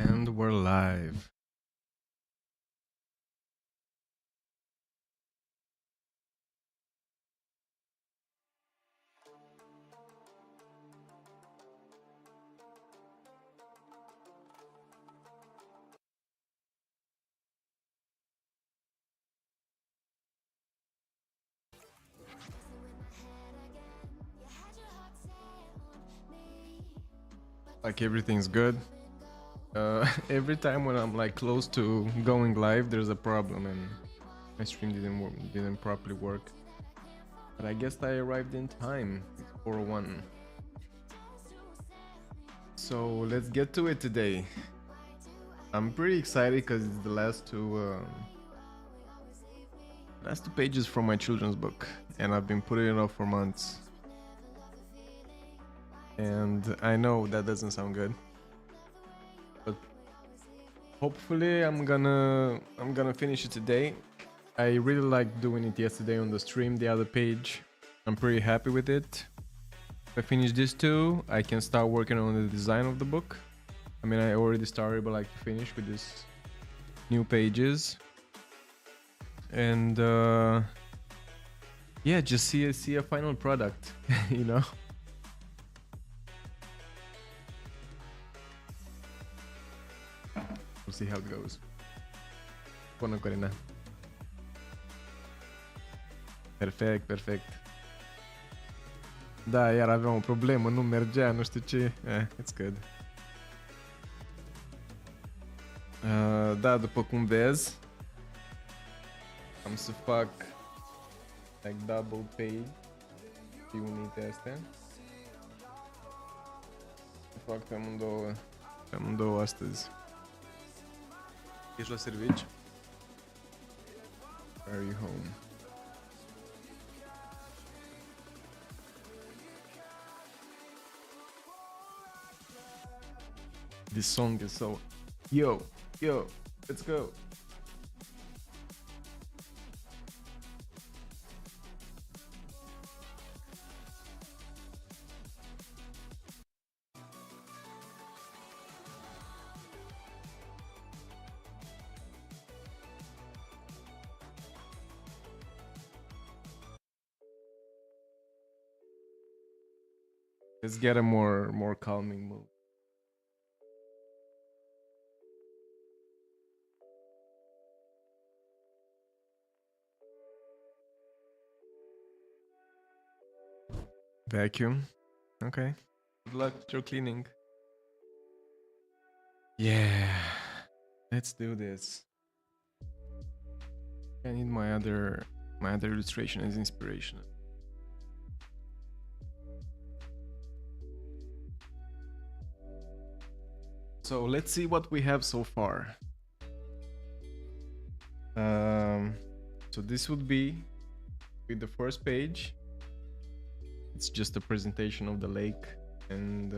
And we're live. Like everything's good. Every time when I'm like close to going live, there's a problem and my stream didn't properly work. But I guess I arrived in time. It's 4:01. So let's get to it today. I'm pretty excited because it's the last two pages from my children's book, and I've been putting it off for months. And I know that doesn't sound good, but hopefully I'm gonna finish it today. I really liked doing it yesterday on the stream, the other page. I'm pretty happy with it. If I finish this too, I can start working on the design of the book. I mean, I already started, but I like to finish with these new pages. And yeah, just see a final product, you know? We'll see how it goes. Bună, Corina. Perfect. Da, iar aveam o problemă, nu mergea, nu știu ce. It's good. Da, după cum vezi, am să fac like double page și unite astea. Fac pe amândouă astăzi. Ești la servici? Are you home? This song is so... Yo, let's go! Let's get a more calming mood. Vacuum. Okay. Good luck with your cleaning. Yeah. Let's do this. I need my other illustration as inspiration. So let's see what we have so far. So this would be with the first page. It's just a presentation of the lake and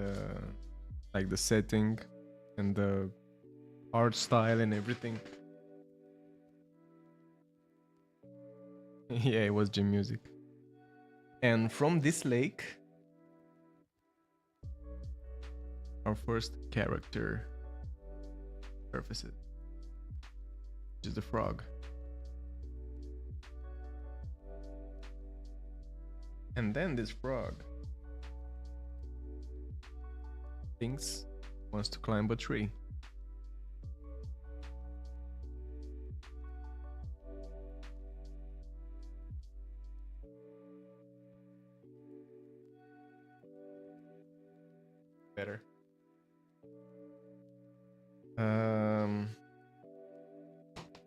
like the setting and the art style and everything. Yeah, it was gym music. And from this lake, our first character surfaces, which is the frog. And then this frog wants to climb a tree. Better.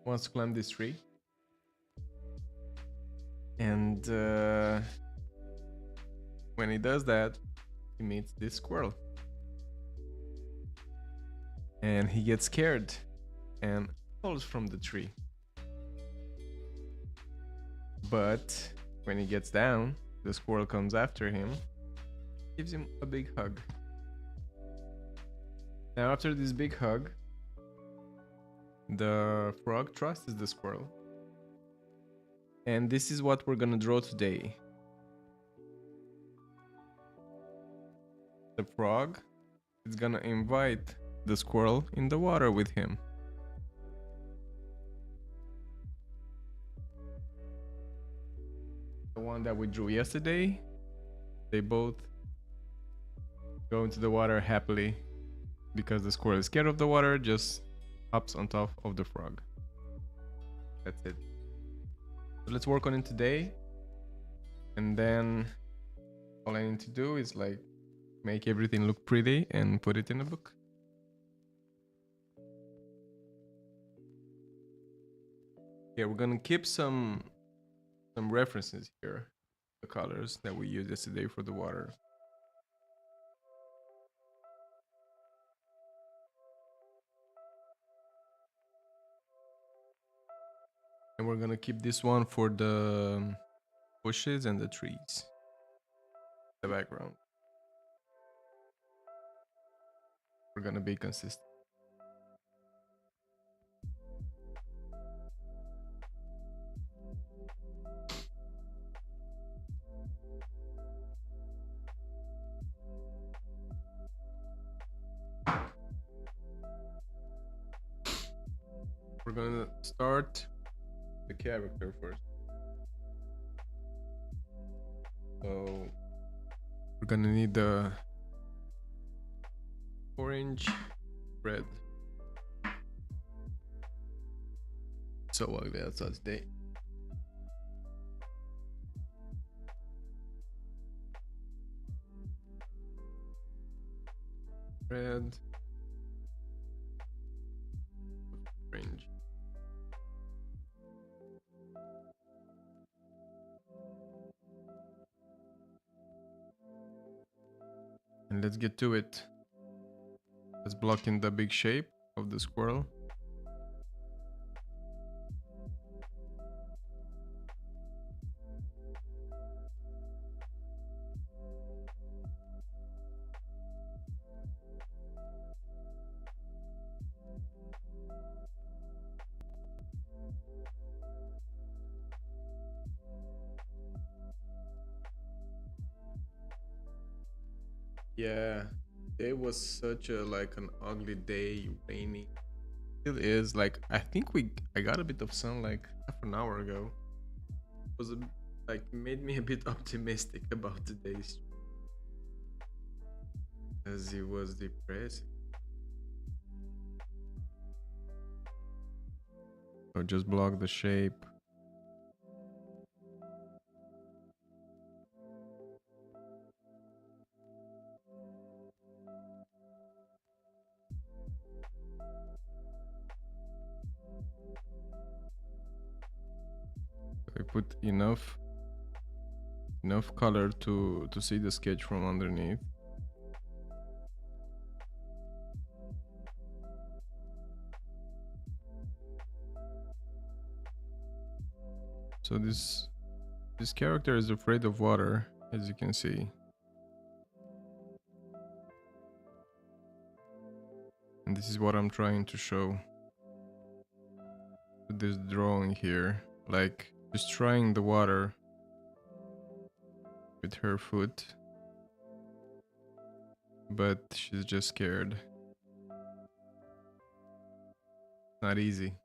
Wants to climb this tree. And when he does that, he meets this squirrel. And he gets scared and falls from the tree. But when he gets down, the squirrel comes after him, gives him a big hug. Now after this big hug, the frog trusts the squirrel. And this is what we're gonna draw today. The frog is gonna invite the squirrel in the water with him. The one that we drew yesterday, they both go into the water happily because the squirrel is scared of the water, just hops on top of the frog. That's it. So let's work on it today, and then all I need to do is like make everything look pretty and put it in a book. Yeah, we're gonna keep some references here, the colors that we used yesterday for the water. And we're gonna keep this one for the bushes and the trees, the background. We're gonna be consistent. We're gonna start the character first. So we're gonna need the orange, red. So ugly outside today. Red, orange. And let's get to it. Let's block in the big shape of the squirrel. Yeah, it was such a like an ugly day, rainy. Still is. Like I think I got a bit of sun like half an hour ago. It was like made me a bit optimistic about today's, as it was depressing. So just block the shape. I put enough color to see the sketch from underneath. So this character is afraid of water, as you can see. And this is what I'm trying to show with this drawing here. Like just trying the water with her foot, but she's just scared. Not easy.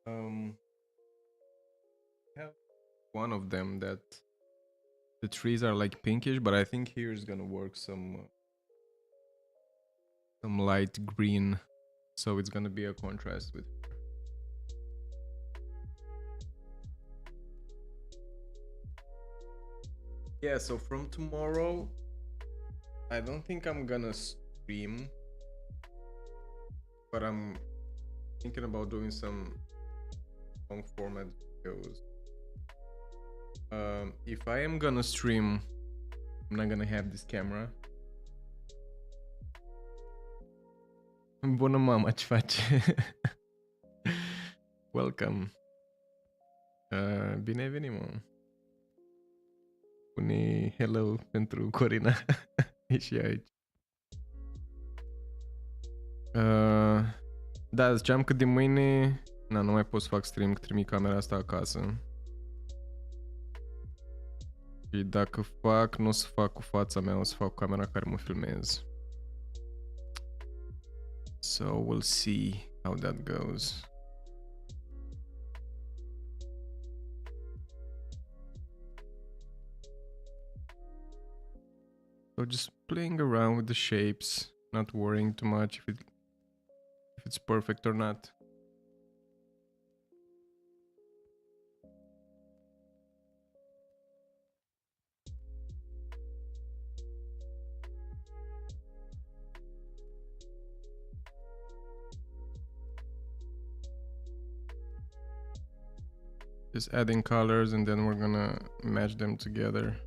I have one of them that the trees are like pinkish, but I think here is gonna work some light green, so it's gonna be a contrast with. Yeah, so from tomorrow, I don't think I'm gonna stream, but I'm thinking about doing some long format videos. If I am gonna stream, I'm not gonna have this camera. Bună mama, ce faci? Welcome. Bine ai venit, mă. Pune hello pentru Corina. E și aici. Da, ziceam că de mâine... Na, nu mai pot să fac stream, că trimit camera asta acasă. Și dacă fac, nu o să fac cu fața mea, o să fac cu camera care mă filmez. So we'll see how that goes. So just playing around with the shapes, not worrying too much if it's perfect or not. Just adding colors and then we're gonna match them together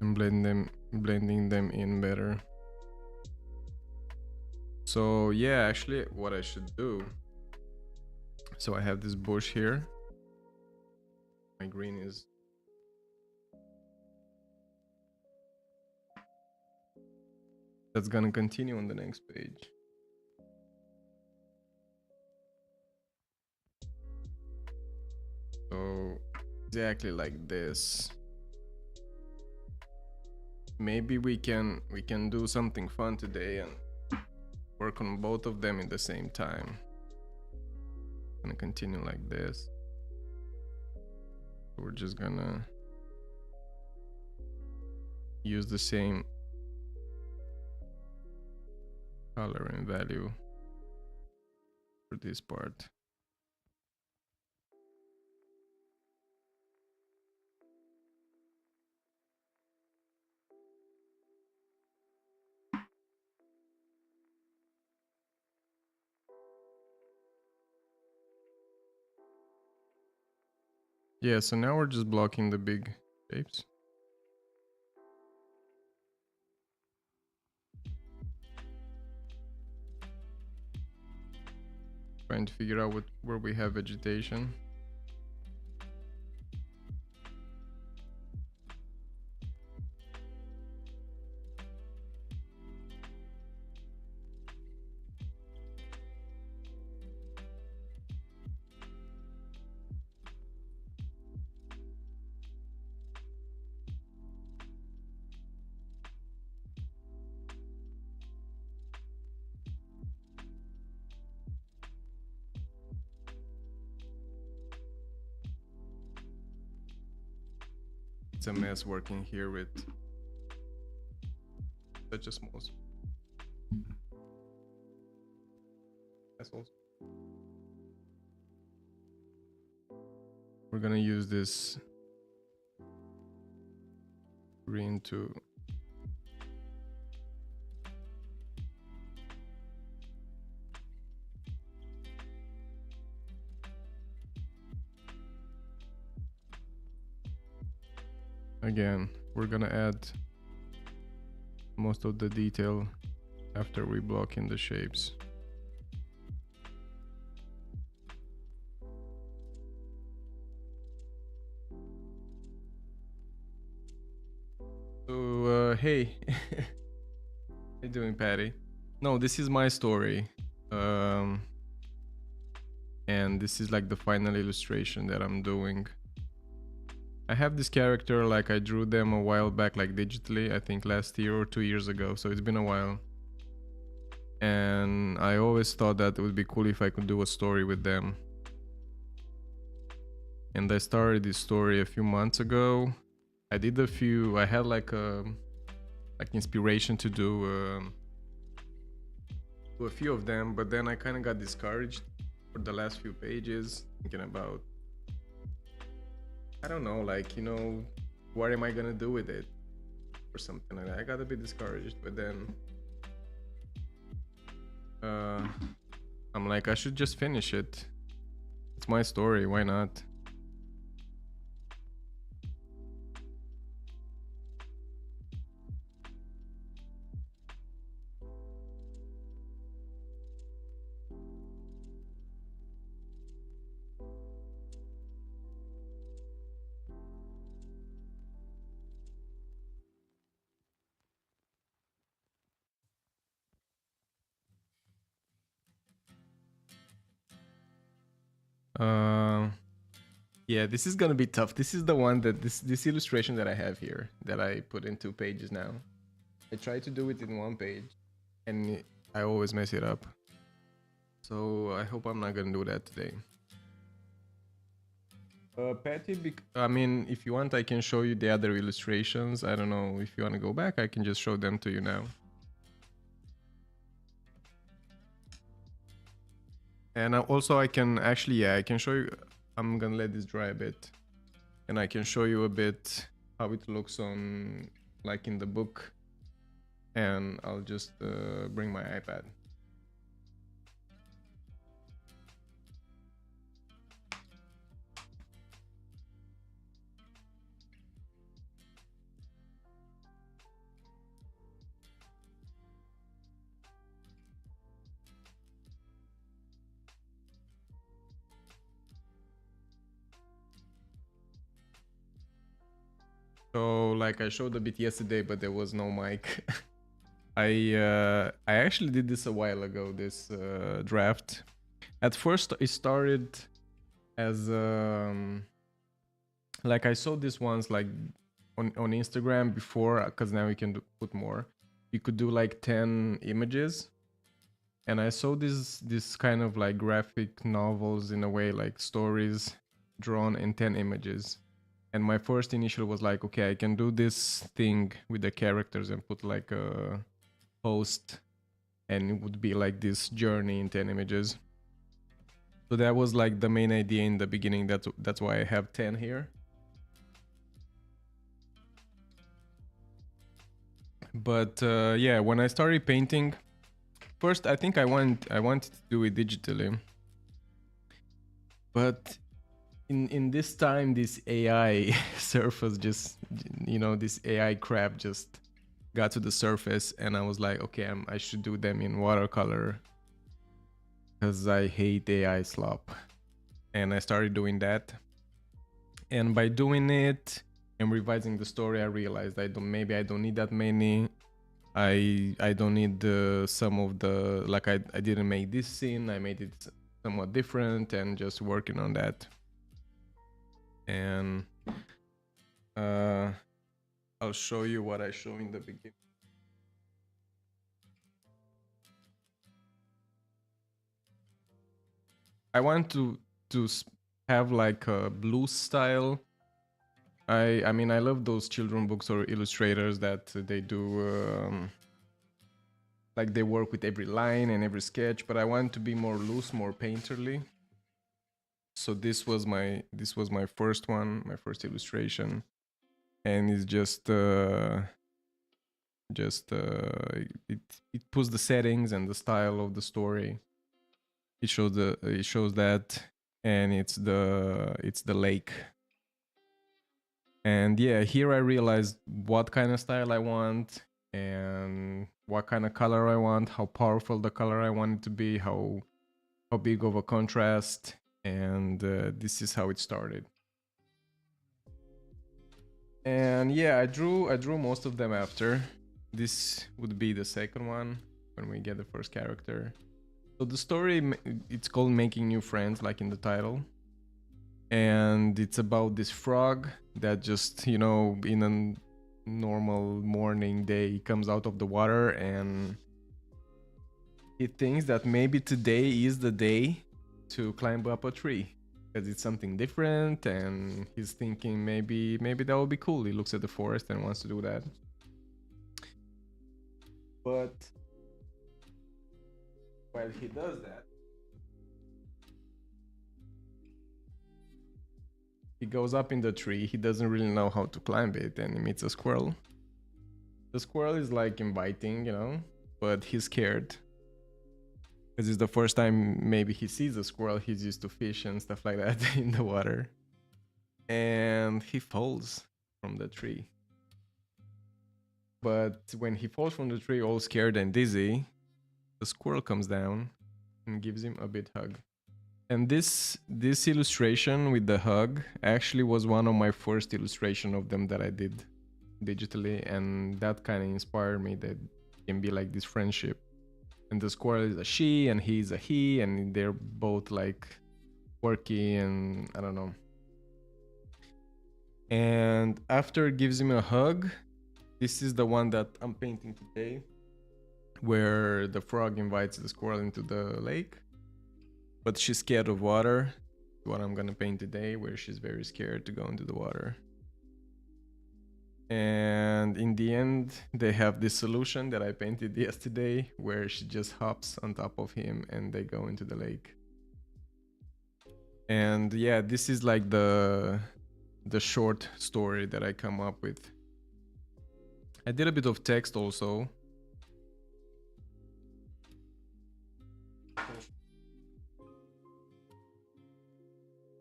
and blending them in better. So yeah, actually what I should do, so I have this bush here, my green is that's gonna continue on the next page. So exactly like this. Maybe we can do something fun today and work on both of them at the same time. Gonna continue like this. We're just gonna use the same color and value for this part. Yeah, so now we're just blocking the big shapes. Trying to figure out where we have vegetation. It's a mess working here with such a small assholes. We're gonna use this green to again, we're gonna add most of the detail after we block in the shapes. So, hey, how you doing, Patty? No, this is my story. And this is like the final illustration that I'm doing. I have this character, like I drew them a while back, like digitally, I think last year or 2 years ago, so it's been a while. And I always thought that it would be cool if I could do a story with them. And I started this story a few months ago. I had like inspiration to do a few of them, but then I kind of got discouraged for the last few pages, thinking about, I don't know, like, you know, what am I gonna do with it or something like that. I got a bit discouraged, but then I'm like, I should just finish it. It's my story, why not? Yeah, this is gonna be tough. This is the one that this illustration that I have here that I put in 2 pages now. I try to do it in 1 page, and I always mess it up. So I hope I'm not gonna do that today. Patty, I mean, if you want, I can show you the other illustrations. I don't know if you want to go back. I can just show them to you now. And also I can actually, yeah, I can show you. I'm gonna let this dry a bit, and I can show you a bit how it looks on, like in the book. And I'll just bring my iPad. So like I showed a bit yesterday, but there was no mic. I actually did this a while ago, this draft. At first it started as like I saw this once like on Instagram before, because now you can put more. You could do like 10 images, and I saw this kind of like graphic novels in a way, like stories drawn in 10 images. And my first initial was like, okay, I can do this thing with the characters and put like a post, and it would be like this journey in 10 images. So that was like the main idea in the beginning. That's why I have 10 here. But yeah, when I started painting, first I think I wanted to do it digitally, but in this time, this AI surface just, you know, this AI crap just got to the surface, and I was like, okay, I should do them in watercolor because I hate AI slop. And I started doing that, and by doing it and revising the story, I realized maybe I don't need that many. I don't need some of the, like I didn't make this scene, I made it somewhat different, and just working on that. And I'll show you what I show in the beginning. I want to have like a blue style. I mean, I love those children books or illustrators that they do like they work with every line and every sketch, but I want to be more loose, more painterly. So this was my first one, my first illustration, and it's just it puts the settings and the style of the story. It shows that, and it's the lake. And yeah, here I realized what kind of style I want and what kind of color I want, how powerful the color I want it to be, how big of a contrast, and this is how it started. And yeah, I drew most of them after. This would be the second one when we get the first character. So the story, it's called Making New Friends, like in the title. And it's about this frog that just, you know, in a normal morning day, comes out of the water and he thinks that maybe today is the day to climb up a tree because it's something different, and he's thinking maybe that would be cool. He looks at the forest and wants to do that. But while he does that, he goes up in the tree. He doesn't really know how to climb it, and he meets a squirrel. The squirrel is like inviting, you know, but he's scared because it's the first time maybe he sees a squirrel. He's used to fish and stuff like that in the water, and he falls from the tree. But when he falls from the tree all scared and dizzy, the squirrel comes down and gives him a big hug. And this illustration with the hug actually was one of my first illustration of them that I did digitally, and that kind of inspired me that it can be like this friendship. And the squirrel is a she and he's a he, and they're both like quirky and I don't know. And after it gives him a hug, this is the one that I'm painting today, where the frog invites the squirrel into the lake, but she's scared of water. What I'm gonna paint today, where she's very scared to go into the water. And in the end, they have this solution that I painted yesterday, where she just hops on top of him and they go into the lake. And yeah, this is like the short story that I come up with. I did a bit of text also.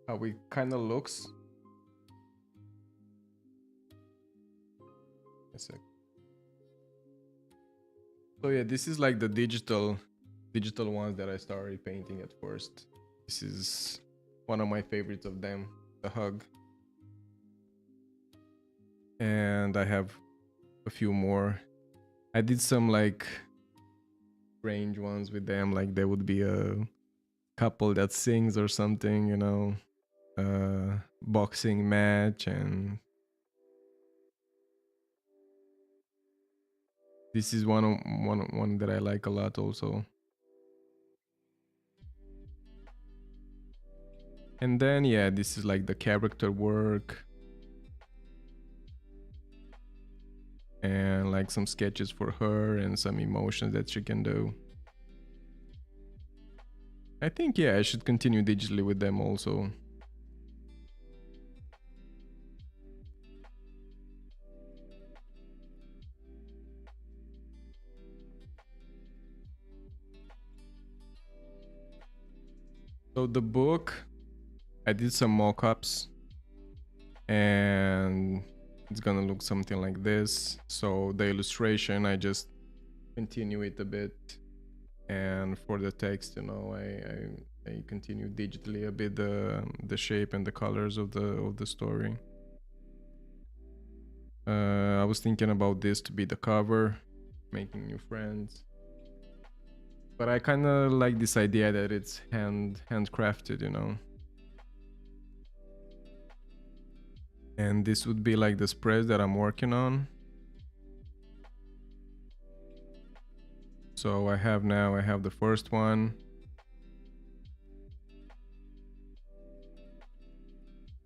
How it kind of looks. A sec. So yeah, this is like the digital ones that I started painting at first. This is one of my favorites of them, the hug. And I have a few more. I did some like strange ones with them, like there would be a couple that sings or something, you know, boxing match, and this is one that I like a lot also. And then yeah, this is like the character work and like some sketches for her and some emotions that she can do. I think yeah, I should continue digitally with them also. So the book, I did some mock-ups and it's gonna look something like this. So the illustration, I just continue it a bit, and for the text, you know, I continue digitally a bit the shape and the colors of the story. I was thinking about this to be the cover, making new friends, but I kind of like this idea that it's handcrafted, you know. And this would be like the spreads that I'm working on. So I have the first one,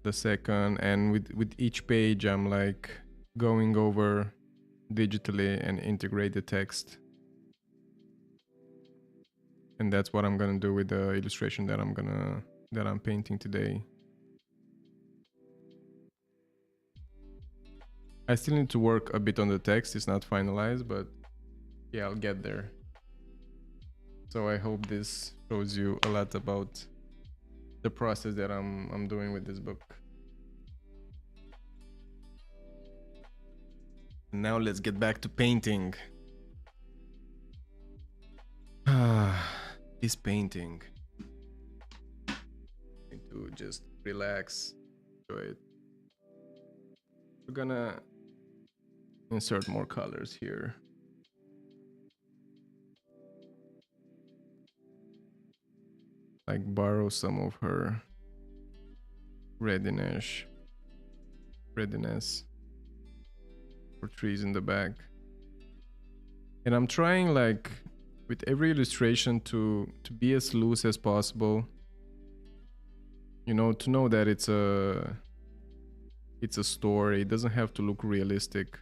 the second, and with each page I'm like going over digitally and integrate the text. And that's what I'm gonna do with the illustration that I'm painting today. I still need to work a bit on the text, it's not finalized, but yeah, I'll get there. So I hope this shows you a lot about the process that I'm doing with this book. Now let's get back to painting. This painting. Need to just relax, enjoy it. We're gonna insert more colors here. Like borrow some of her readiness for trees in the back. And I'm trying like with every illustration to be as loose as possible, you know, to know that it's a story. It doesn't have to look realistic,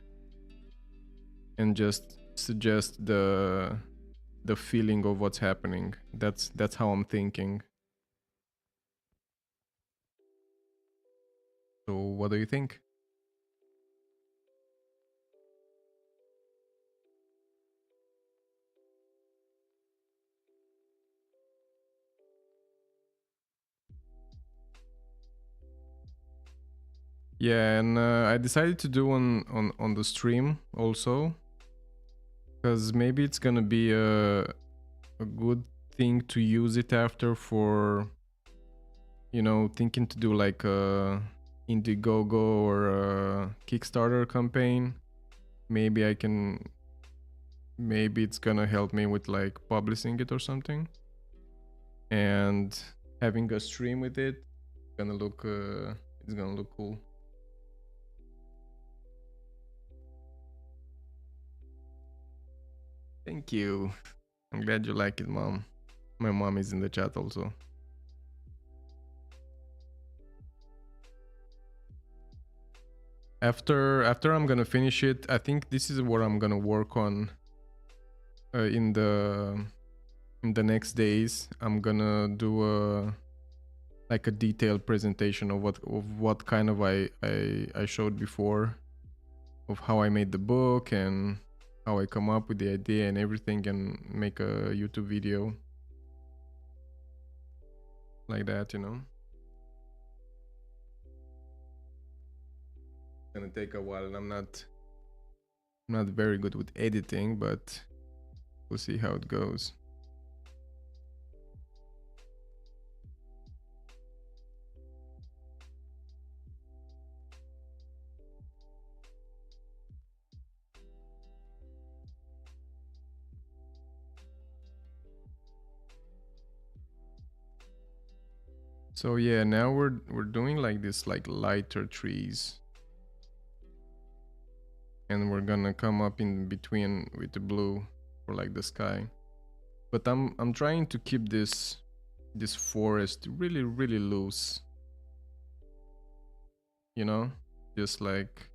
and just suggest the feeling of what's happening. That's how I'm thinking. So what do you think? Yeah, and I decided to do on the stream also, because maybe it's gonna be a good thing to use it after for, you know, thinking to do like a Indiegogo or a Kickstarter campaign. Maybe it's gonna help me with like publishing it or something. And having a stream with it. It's gonna look cool. Thank you. I'm glad you like it, mom. My mom is in the chat also. After I'm gonna finish it, I think this is what I'm gonna work on in the next days. I'm gonna do a like a detailed presentation of what kind of I showed before, of how I made the book and how I come up with the idea and everything, and make a YouTube video like that, you know. It's gonna take a while, and I'm not very good with editing, but we'll see how it goes. So yeah, now we're doing like this like lighter trees, and we're gonna come up in between with the blue for like the sky. But I'm trying to keep this forest really loose, you know, just like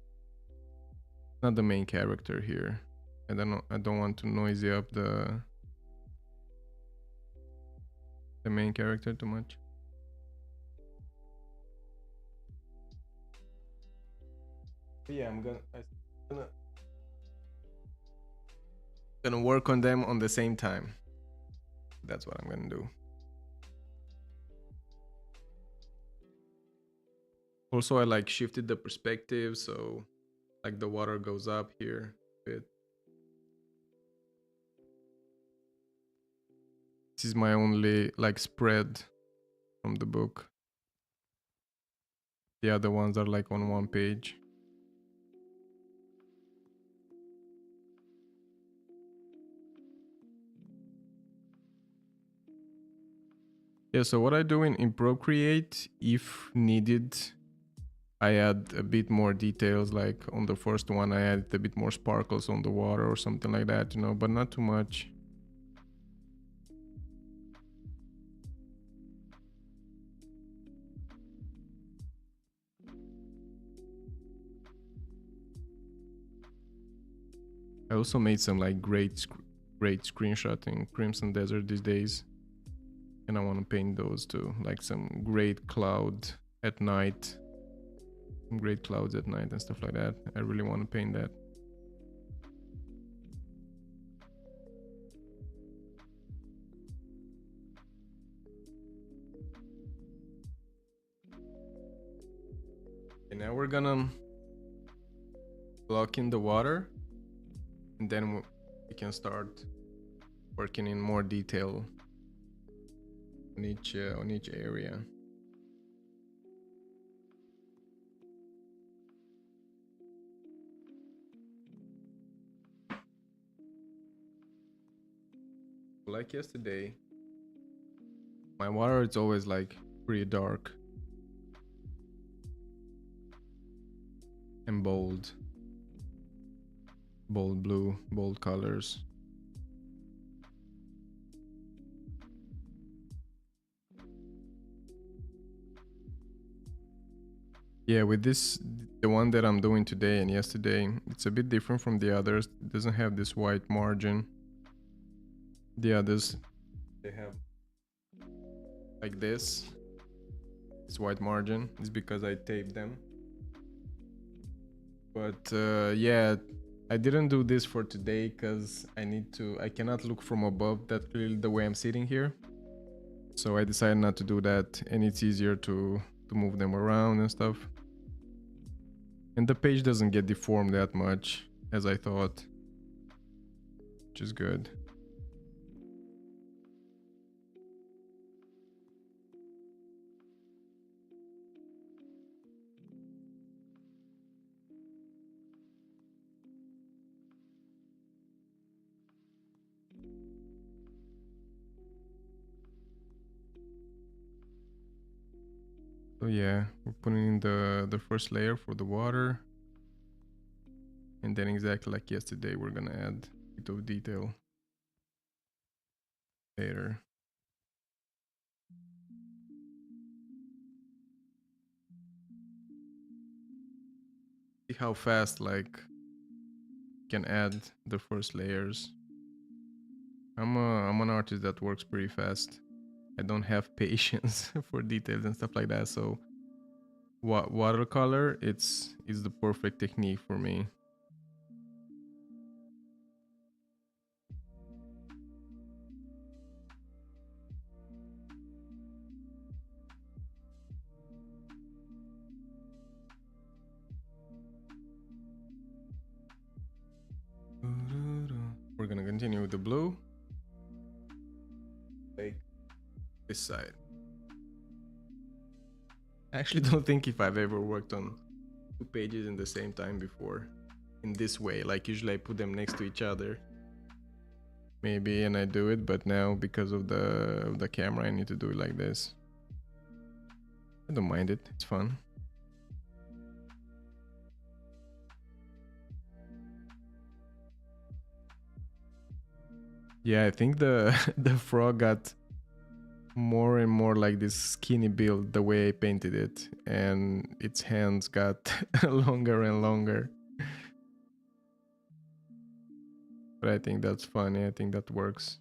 not the main character here. I don't want to noisy up the main character too much. Yeah, I'm gonna work on them on the same time. That's what I'm gonna do. Also, I like shifted the perspective, so like the water goes up here a bit. This is my only like spread from the book. The other ones are like on one page. Yeah, so what I do in Procreate, if needed, I add a bit more details. Like on the first one, I added a bit more sparkles on the water or something like that, you know, but not too much. I also made some like great screenshot in Crimson Desert these days, and I want to paint those too, like some great cloud at night, great clouds at night and stuff like that. I really want to paint that. And now we're gonna block in the water, and then we can start working in more detail on each area. Like yesterday, my water is always like pretty dark and bold blue, bold colors. Yeah, with this, the one that I'm doing today and yesterday, it's a bit different from the others. It doesn't have this white margin. The others, they have like this white margin. It's because I taped them. But yeah, I didn't do this for today because I cannot look from above that clearly the way I'm sitting here. So I decided not to do that, and it's easier to move them around and stuff. And the page doesn't get deformed that much as I thought, which is good. So yeah, we're putting in the first layer for the water. And then exactly like yesterday, we're gonna add a bit of detail later. See how fast like can add the first layers. I'm an artist that works pretty fast. I don't have patience for details and stuff like that. So watercolor, it's the perfect technique for me. We're gonna continue with the blue. Take this side. I actually don't think if I've ever worked on 2 pages in the same time before. In this way, like usually I put them next to each other. Maybe and I do it, but now because of the camera I need to do it like this. I don't mind it, it's fun. Yeah, I think the the frog got more and more like this skinny build the way I painted it, and its hands got longer and longer. But I think that's funny, I think that works.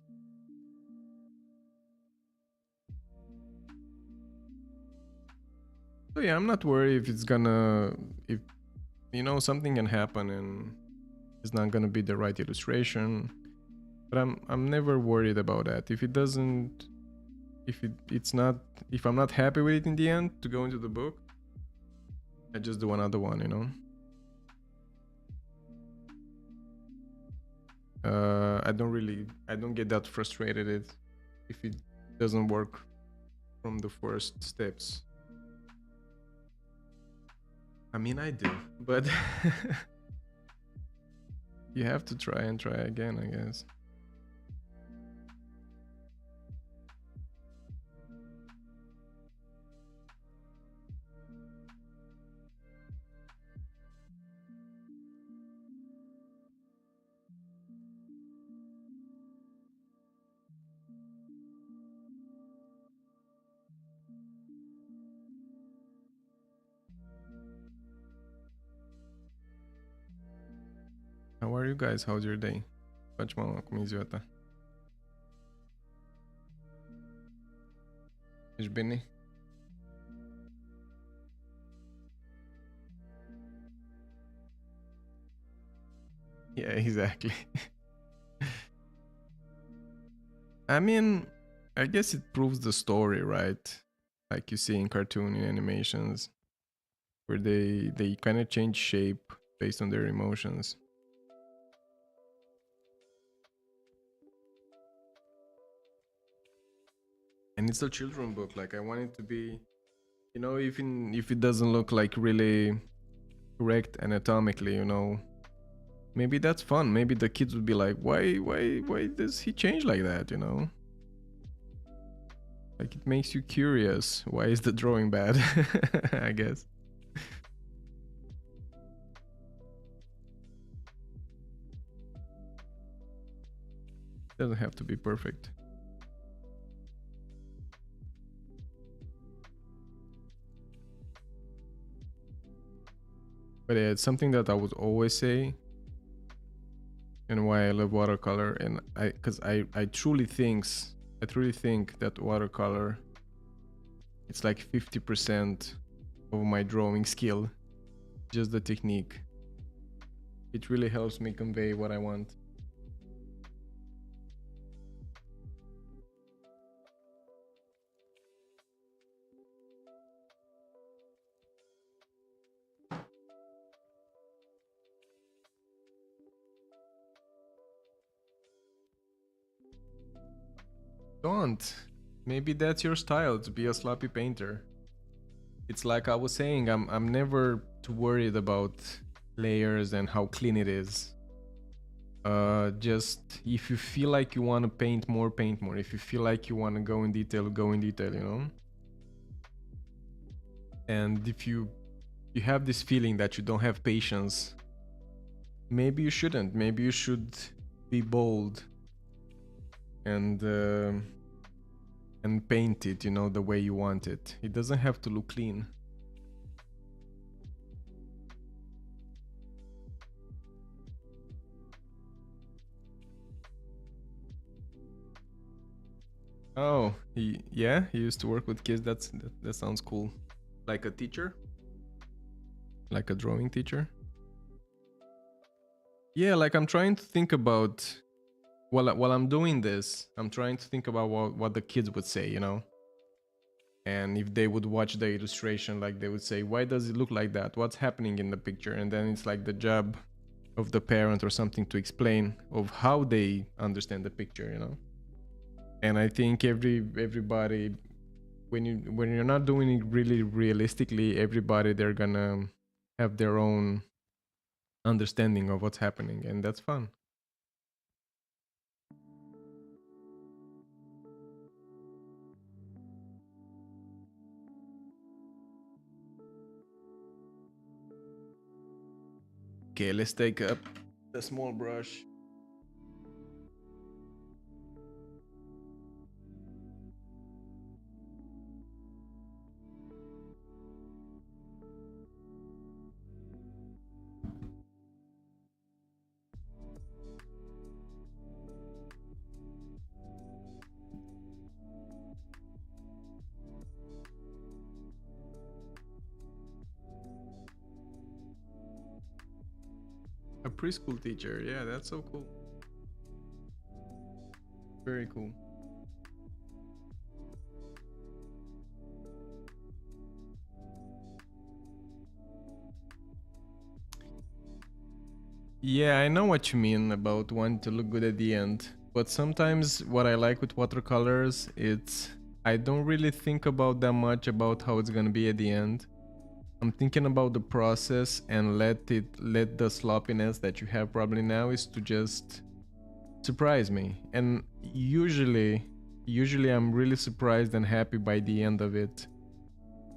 So yeah, I'm not worried if it's gonna, if you know, something can happen and it's not gonna be the right illustration. But I'm never worried about that. If it doesn't, it's not, if I'm not happy with it in the end to go into the book, I just do another one, you know. I don't get that frustrated if it doesn't work from the first steps. I mean, I do, but you have to try and try again, I guess. How are you guys? How's your day? Faci mama, cum e ziua ta? Ești bine? Yeah, exactly. I mean, I guess it proves the story, right? Like you see in cartoon, in animations, where they kind of change shape based on their emotions. And it's a children book. Like I want it to be, you know, even if it doesn't look like really correct anatomically, you know, maybe that's fun. Maybe the kids would be like, why does he change like that, you know? Like it makes you curious. Why is the drawing bad? I guess. Doesn't have to be perfect. But yeah, it's something that I would always say, and why I love watercolor. And because I truly think that watercolor, it's like 50% of my drawing skill, just the technique. It really helps me convey what I want. Don't. Maybe that's your style, to be a sloppy painter. It's like I was saying, I'm never too worried about layers and how clean it is. Just if you feel like you want to paint more, paint more. If you feel like you want to go in detail, you know. And if you have this feeling that you don't have patience, maybe you shouldn't. Maybe you should be bold and paint it, you know, the way you want it. It doesn't have to look clean. Oh, he used to work with kids. That sounds cool. Like a teacher? Like a drawing teacher? Yeah, like I'm trying to think about while I'm doing this, I'm trying to think about what the kids would say, you know? And if they would watch the illustration, like they would say, why does it look like that? What's happening in the picture? And then it's like the job of the parent or something to explain of how they understand the picture, you know? And I think everybody, when you're not doing it really realistically, everybody, they're gonna have their own understanding of what's happening, and that's fun. Okay, let's take up the small brush. A preschool teacher, yeah, that's so cool. Very cool. Yeah, I know what you mean about wanting to look good at the end. But sometimes what I like with watercolors, it's I don't really think about that much about how it's gonna be at the end. I'm thinking about the process and let the sloppiness that you have probably now is to just surprise me. And usually I'm really surprised and happy by the end of it.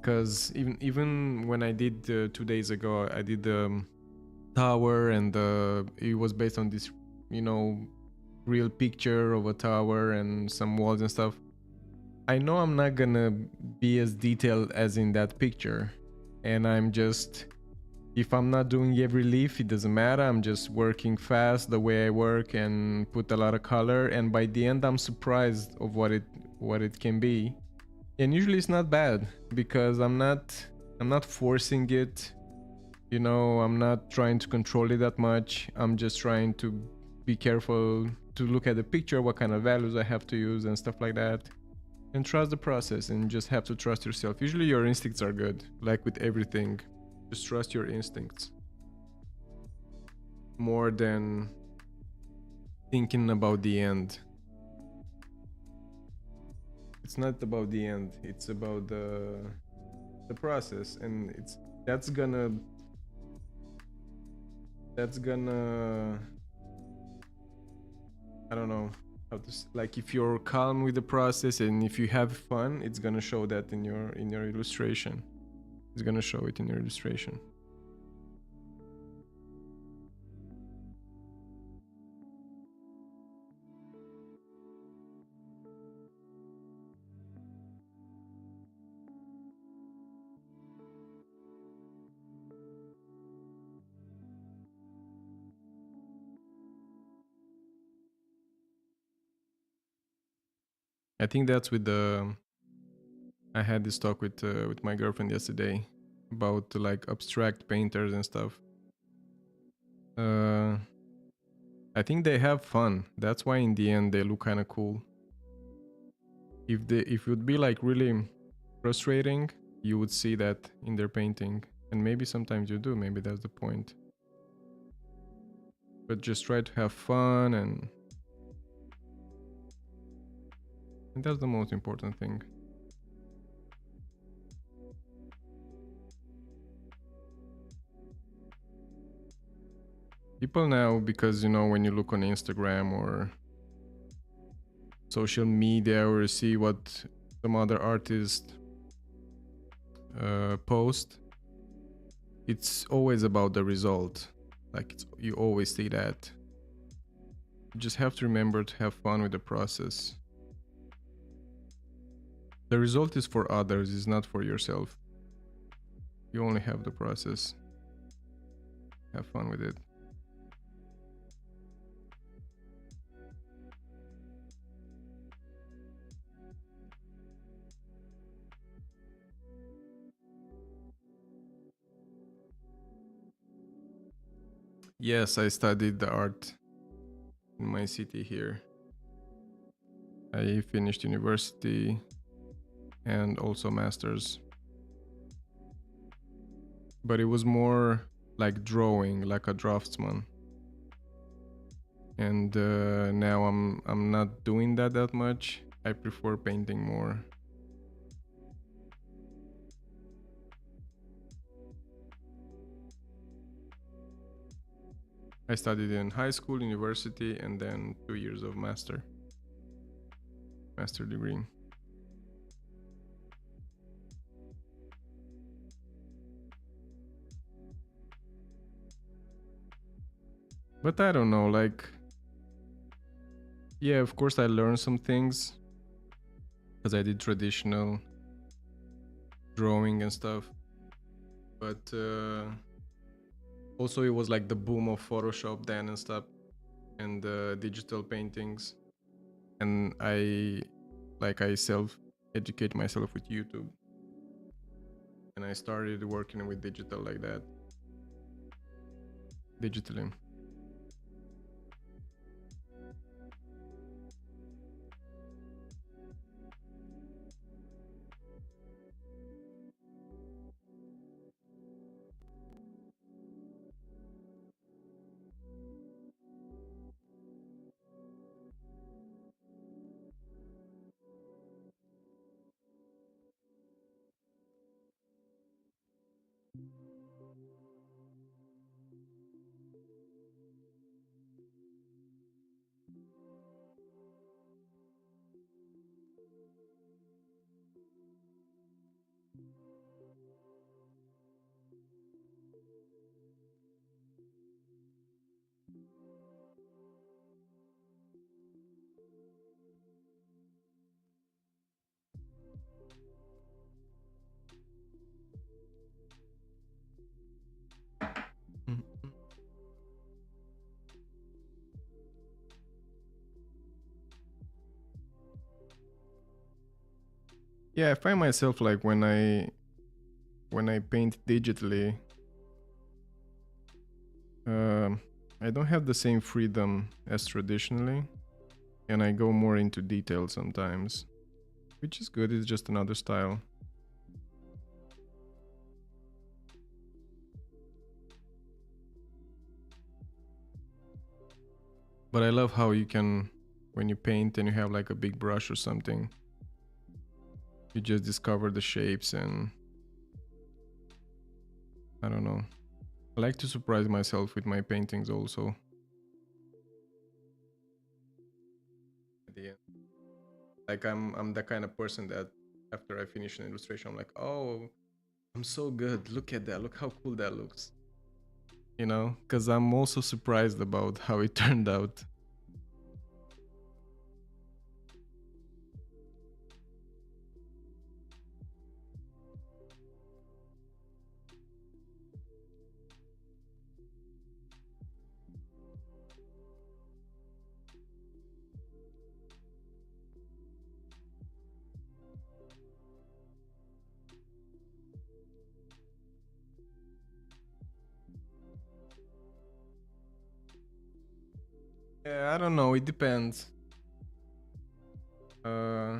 Cause even when I did 2 days ago, I did the tower, and it was based on this, you know, real picture of a tower and some walls and stuff. I know I'm not gonna be as detailed as in that picture, and I'm just, if I'm not doing every leaf, it doesn't matter. I'm just working fast the way I work and put a lot of color, and by the end I'm surprised of what it can be. And usually it's not bad because I'm not forcing it. You know, I'm not trying to control it that much. I'm just trying to be careful to look at the picture, what kind of values I have to use and stuff like that. And trust the process, and just have to trust yourself. Usually your instincts are good, like with everything. Just trust your instincts more than thinking about the end. It's not about the end, it's about the process, and that's gonna I don't know how to like, if you're calm with the process and if you have fun, it's gonna show that in your illustration. It's gonna show it in your illustration. I think that's with the I had this talk with my girlfriend yesterday about like abstract painters and stuff. uh I think they have fun. That's why in the end they look kind of cool. If it would be like really frustrating, you would see that in their painting. And maybe sometimes you do, maybe that's the point. But just try to have fun, and that's the most important thing. People now, because you know, when you look on Instagram or social media, or see what some other artist post, it's always about the result. Like you always see that. You just have to remember to have fun with the process. The result is for others, it's not for yourself. You only have the process. Have fun with it. Yes, I studied the art in my city here. I finished university and also masters. But it was more like drawing, like a draftsman. And now I'm not doing that much. I prefer painting more. I studied in high school, university, and then 2 years of master degree. But I don't know, like, yeah, of course I learned some things because I did traditional drawing and stuff. But also it was like the boom of Photoshop then and stuff, and digital paintings. And I self-educate myself with YouTube. And I started working with digital like that. Digitally. Mhm. Yeah, I find myself like when I paint digitally, um, I don't have the same freedom as traditionally, and I go more into detail sometimes, which is good. It's just another style. But I love how you can, when you paint and you have like a big brush or something, you just discover the shapes, and I don't know. I like to surprise myself with my paintings also. At the end. Like I'm the kind of person that after I finish an illustration, I'm like, oh, I'm so good. Look at that. Look how cool that looks. You know, because I'm also surprised about how it turned out. Yeah, I don't know. It depends. Uh,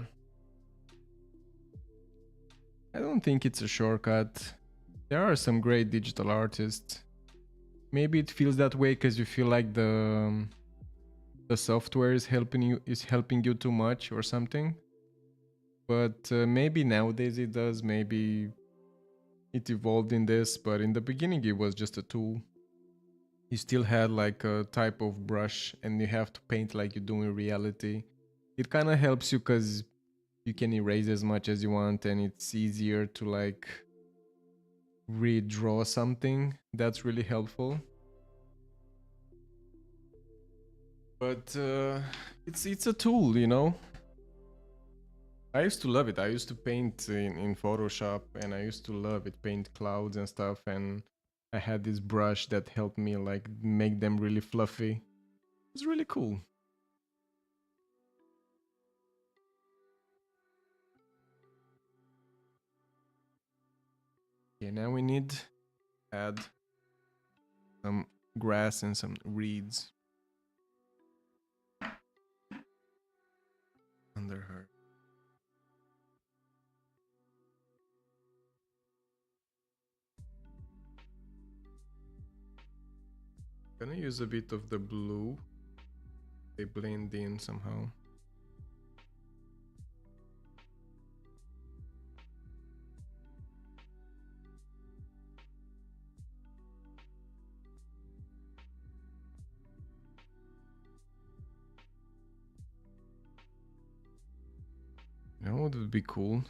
I don't think it's a shortcut. There are some great digital artists. Maybe it feels that way because you feel like the software is helping you too much or something. But maybe nowadays it does. Maybe it evolved in this, but in the beginning it was just a tool. You still had like a type of brush, and you have to paint like you do in reality. It kind of helps you because you can erase as much as you want, and it's easier to like redraw something, that's really helpful. But it's a tool, you know. I used to love it. I used to paint in Photoshop, and I used to love it, paint clouds and stuff. And I had this brush that helped me like make them really fluffy. It's really cool. Okay, now we need to add some grass and some reeds under her. Gonna use a bit of the blue. They blend in somehow. You know what would be cool?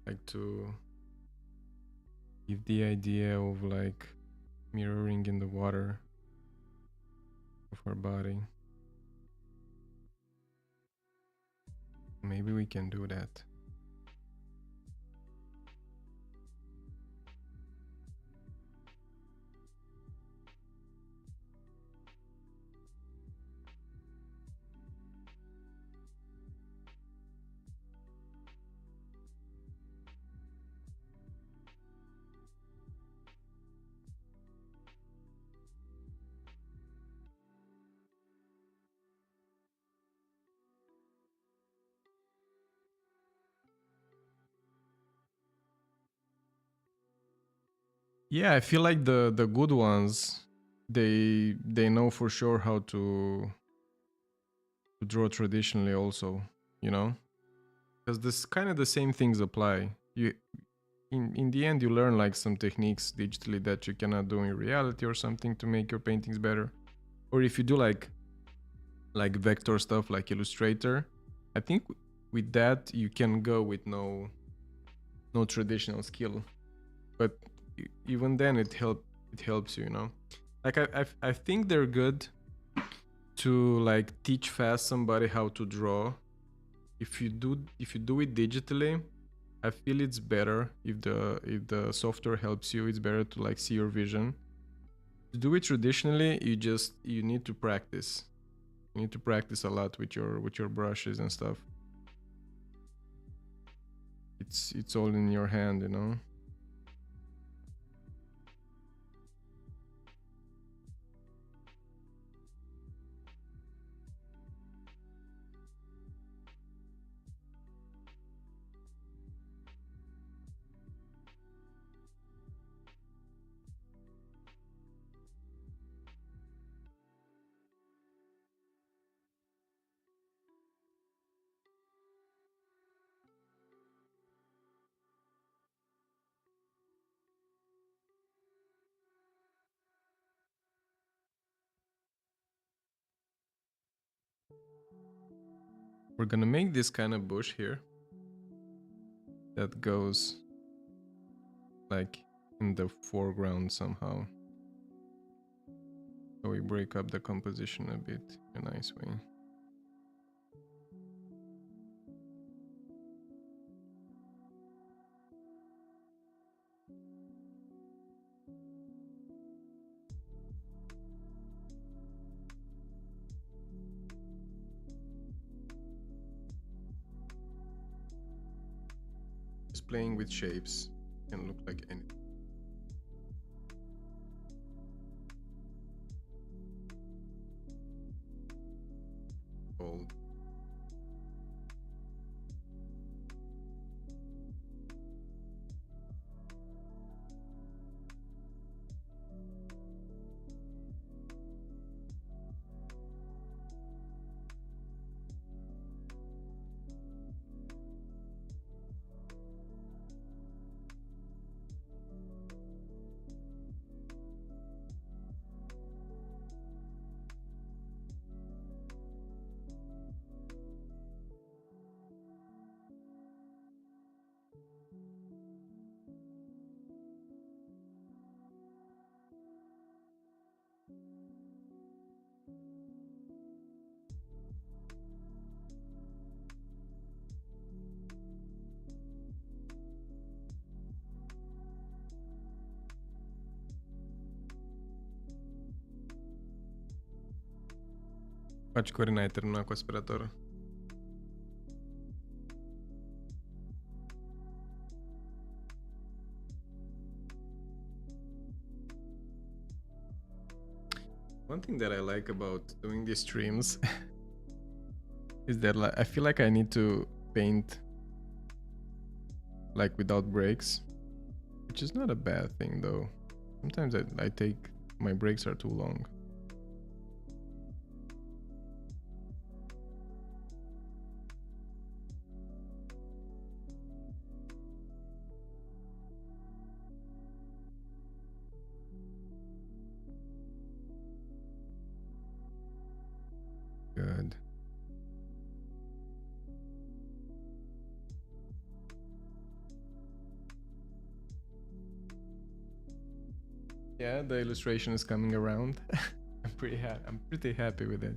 Like to give the idea of like mirroring in the water of her body. Maybe we can do that. Yeah, I feel like the good ones, they know for sure how to draw traditionally also, you know? Because this kind of the same things apply. You in the end you learn like some techniques digitally that you cannot do in reality or something to make your paintings better. Or if you do like vector stuff like Illustrator, I think with that you can go with no traditional skill. But even then it helps you, you know. Like I think they're good to like teach fast somebody how to draw. If you do it digitally, I feel it's better if the software helps you. It's better to like see your vision. To do it traditionally, you need to practice. You need to practice a lot with your brushes and stuff. It's all in your hand, you know. We're gonna make this kind of bush here that goes like in the foreground somehow. So we break up the composition a bit in a nice way. Just playing with shapes can look like anything. Gold. Faci Corina, ai terminat cu aspiratorul. One thing that I like about doing these streams is that I feel like I need to paint like without breaks, which is not a bad thing though. Sometimes I take my breaks are too long. Good. Yeah, the illustration is coming around. I'm pretty happy with it.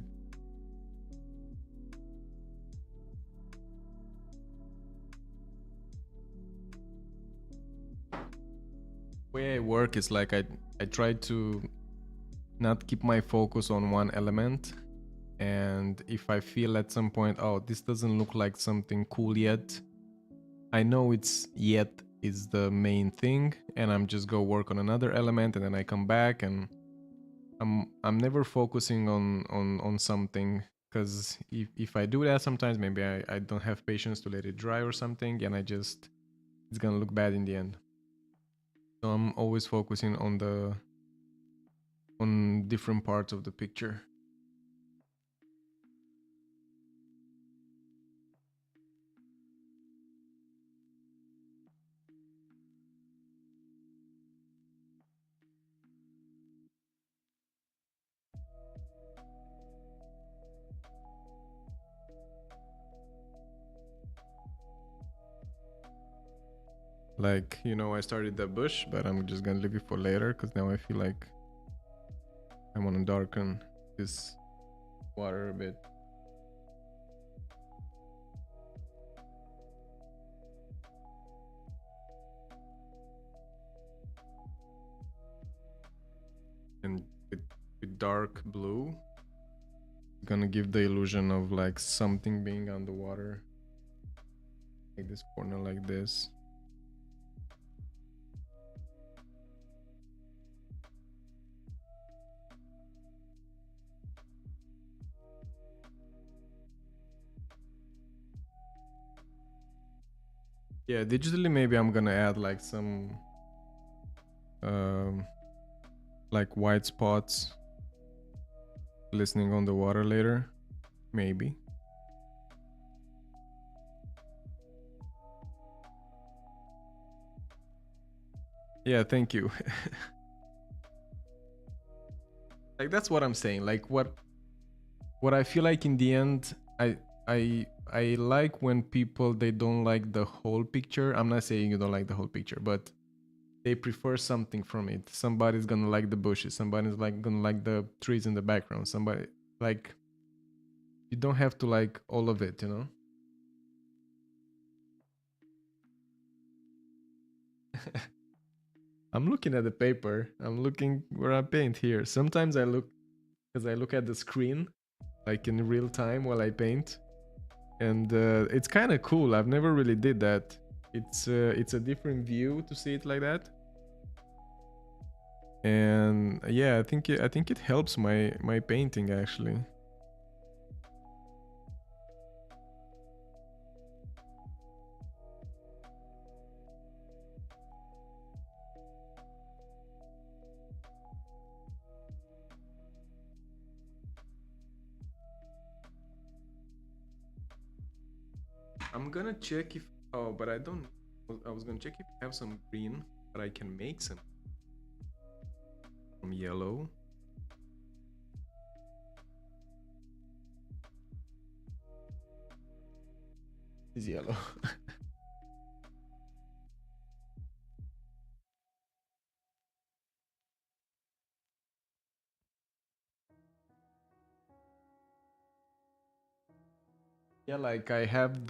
The way I work is like I try to not keep my focus on one element, and if I feel at some point, oh, this doesn't look like something cool yet, I know it's yet is the main thing, and I'm just go work on another element, and then I come back, and I'm never focusing on something, because if I do that, sometimes maybe I don't have patience to let it dry or something, and it's gonna look bad in the end. So I'm always focusing on different parts of the picture. Like, you know, I started the bush, but I'm just gonna leave it for later, because now I feel like I want to darken this water a bit. And with dark blue, it's gonna give the illusion of like something being underwater. Like this corner like this. Yeah, digitally maybe I'm gonna add like some like white spots glistening on the water later, maybe. Yeah, thank you. Like that's what I'm saying. Like what I feel like in the end, I like when people they don't like the whole picture. I'm not saying you don't like the whole picture, but they prefer something from it. Somebody's gonna like the bushes, somebody's like gonna like the trees in the background, somebody like you don't have to like all of it, you know? I'm looking at the paper. I'm looking where I paint here. Sometimes I look because I look at the screen like in real time while I paint, and it's kind of cool. I've never really did that. It's a different view to see it like that, and yeah, I think it helps my painting actually. I'm gonna check if but I don't. I was gonna check if I have some green, but I can make some from yellow. Is yellow. Yeah, like I have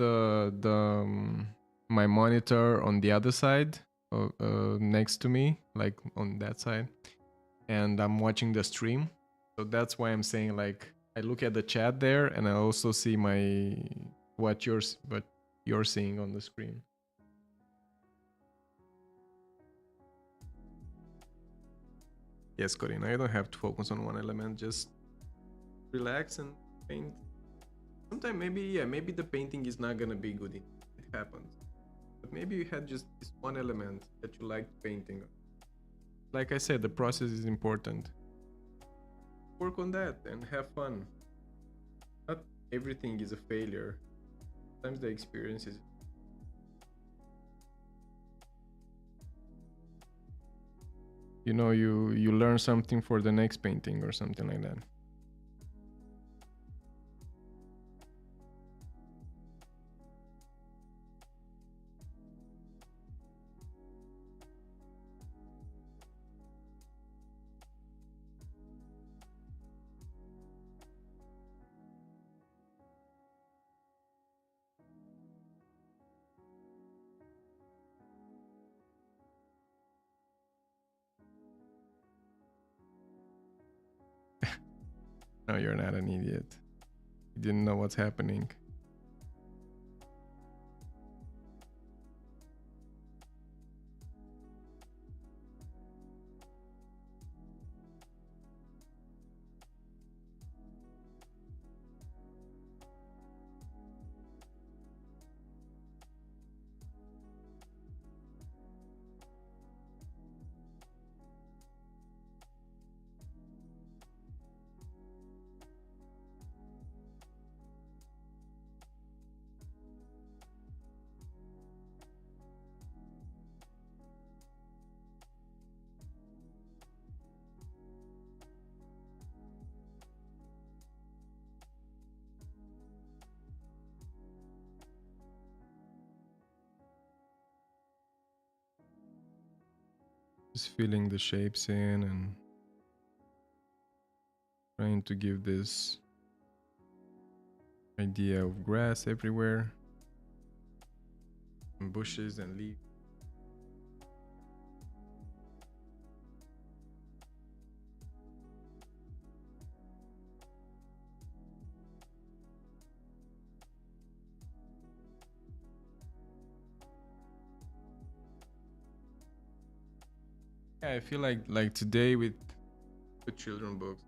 my monitor on the other side, next to me, like on that side, and I'm watching the stream. So that's why I'm saying like I look at the chat there, and I also see what you're seeing on the screen. Yes, Corina, you don't have to focus on one element. Just relax and paint. Sometimes maybe the painting is not gonna be good. It happens. But maybe you had just this one element that you liked painting. Like I said, the process is important. Work on that and have fun. Not everything is a failure. Sometimes the experience is. You know, you learn something for the next painting or something like that. No, you're not an idiot. You didn't know what's happening. Just filling the shapes in and trying to give this idea of grass everywhere, and bushes and leaves. Yeah, I feel like today with the children books,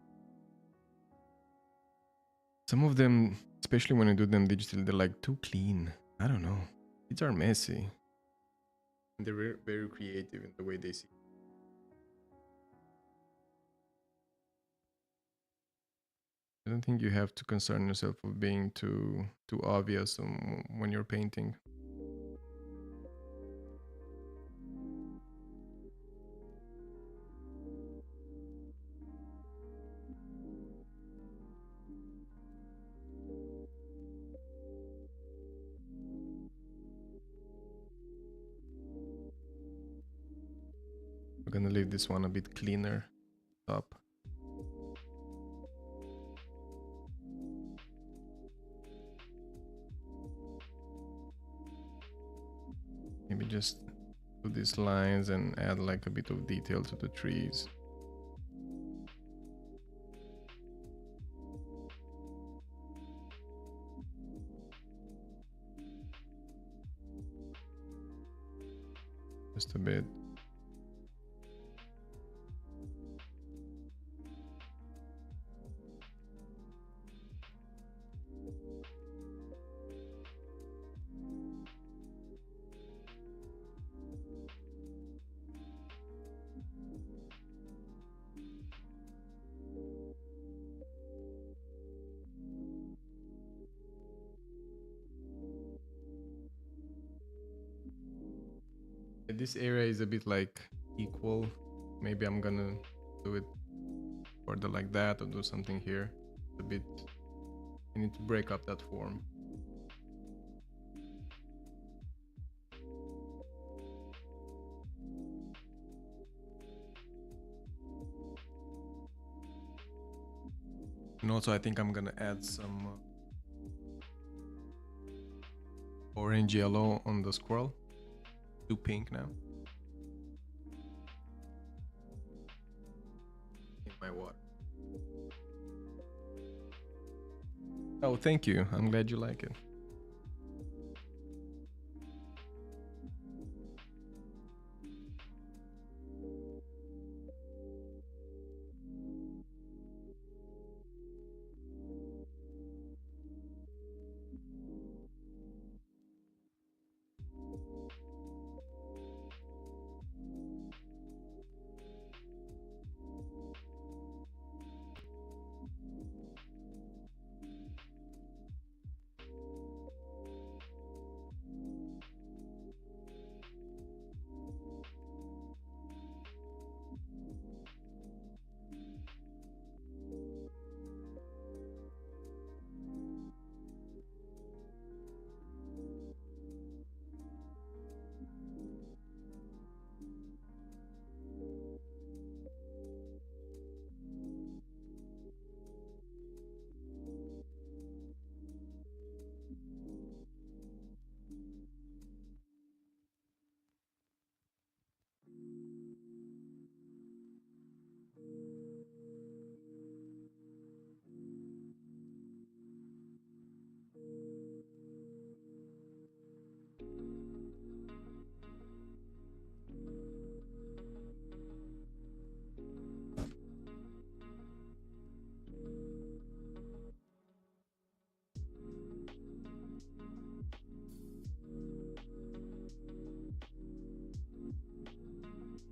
some of them, especially when I do them digitally, they're like too clean. I don't know. Kids are messy. And they're very, very creative in the way they see. I don't think you have to concern yourself with being too obvious when you're painting. We're gonna leave this one a bit cleaner top. Maybe just do these lines and add like a bit of detail to the trees. Just a bit. This area is a bit like equal. Maybe I'm gonna do it further like that or do something here. A bit. I need to break up that form. And also I think I'm gonna add some orange yellow on the squirrel. Do pink now. In my water. Oh, thank you. I'm glad you like it.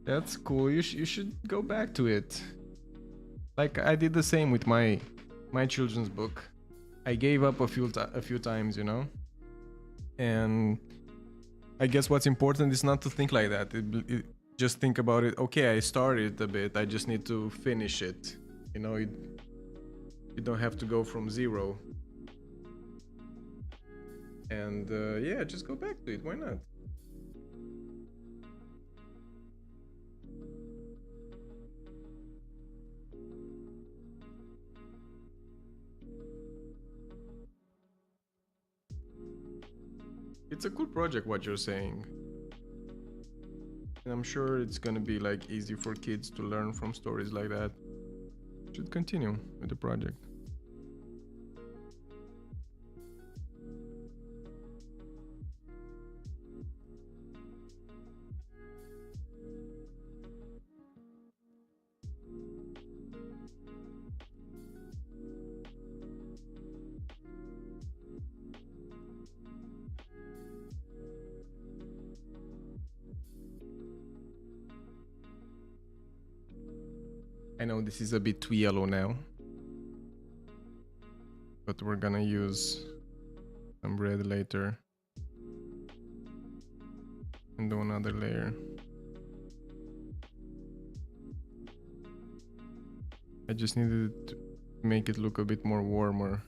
That's cool. You should go back to it. Like I did the same with my children's book. I gave up a few times, you know. And I guess what's important is not to think like that. Just think about it. Okay, I started a bit. I just need to finish it. You know, you don't have to go from zero. And yeah, just go back to it. Why not? It's a cool project, what you're saying. And I'm sure it's gonna be like easy for kids to learn from stories like that. Should continue with the project. I know this is a bit too yellow now, but we're gonna use some red later and do another layer. I just needed to make it look a bit more warmer.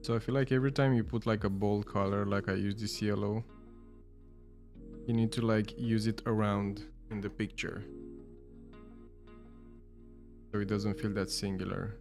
So I feel like every time you put like a bold color, like I use this yellow, you need to like use it around in the picture, so it doesn't feel that singular.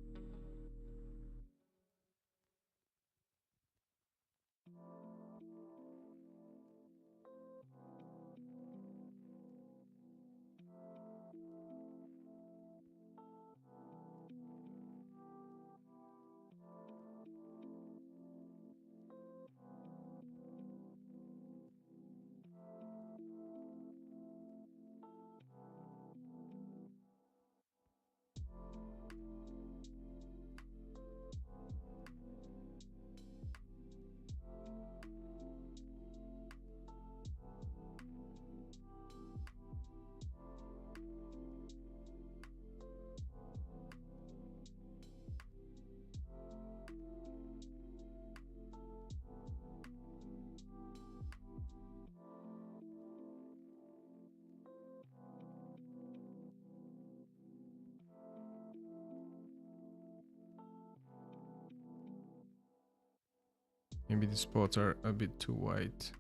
Maybe the spots are a bit too white.